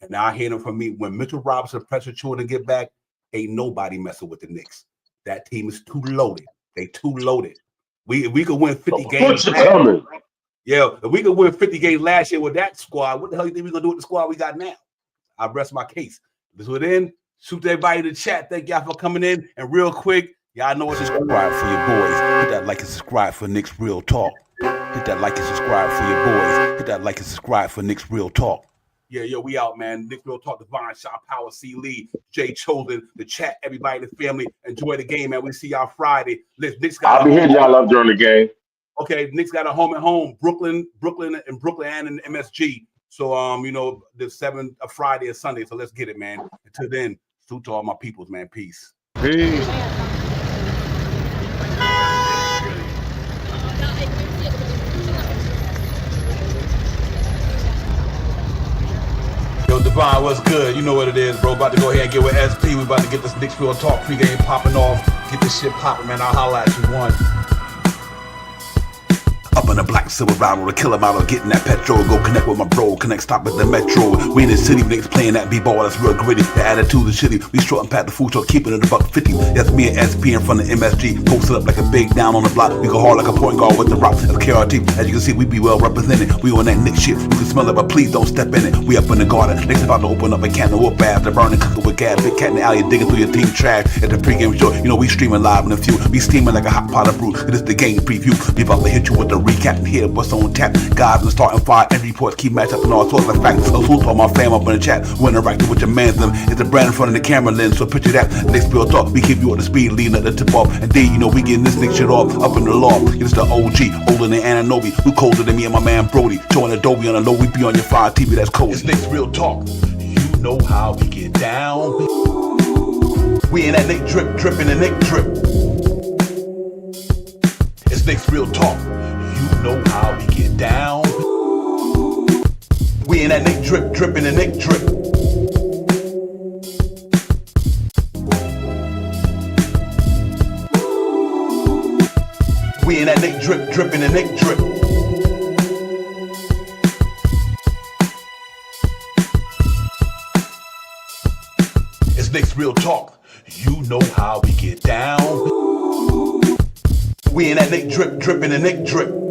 And now I hear them from me. When Mitchell Robinson pressure Jordan get back, ain't nobody messing with the Knicks. That team is too loaded. They too loaded. We could win 50 games. Yeah, if we could win 50 games last year with that squad, what the hell you think we're gonna do with the squad we got now? I rest my case. This was in. Shoot everybody in the chat. Thank y'all for coming in. And real quick, y'all know what to subscribe for your boys. Hit that like and subscribe for Knicks Real Talk. Hit that like and subscribe for your boys. Hit that like and subscribe for Knicks Real Talk. Yeah, we out, man. Knicks Real Talk, Devon, Shaw Power, C. Lee, Jay Choden, the chat, everybody in the family. Enjoy the game, man. We see y'all Friday. I'll be hitting y'all up during the game. Okay, Knicks got a home at home. Brooklyn, and in MSG. So, the 7th of Friday and Sunday. So let's get it, man. Until then, salute to all my peoples, man. Peace. Yo, Devon, what's good? You know what it is, bro. About to go ahead and get with SP. We about to get this Knicks Real Talk pregame popping off. Get this shit popping, man. I'll holla at you one. Up in the black silver rival to kill him out of getting that petrol. Go connect with my bro, connect stop at the metro. We in the city, niggas playing that b-ball, that's real gritty. The attitude is shitty. We short and pat the food truck, keeping it $1.50. That's me and SP in front of MSG, posted up like a big down on the block. We go hard like a point guard with the rock. That's KRT. As you can see, we be well represented. We on that Knicks shit. You can smell it, but please don't step in it. We up in the garden. Next about to open up a can of whoop bath. The burning cooking with gas. Big cat in the alley digging through your team trash. At the pregame show, you know we streaming live in a few. We steaming like a hot pot of brew. It is the game preview. We about to hit you with the recap and hear what's on tap. Guys in the starting fire and reports keep match up and all sorts of facts. So who's all my fam up in the chat. When interacting with your mans, them it's a brand in front of the camera lens. So picture that. Next real talk. We keep you at the speed leading at the tip off. And then you know we getting this nigga shit off up in the law. It's the OG, older than Ananobi, who colder than me and my man Brody. Showing Adobe on the low, we be on your fire TV, that's cold. It's Nick's real talk. You know how we get down. We in that Nick drip, dripping the Nick drip. It's Nick's real talk. You know how we get down. We in that Nick drip, dripping the Nick drip. We in that Nick drip, dripping the Nick drip. It's Nick's real talk. You know how we get down. We in that Nick drip, dripping the Nick drip.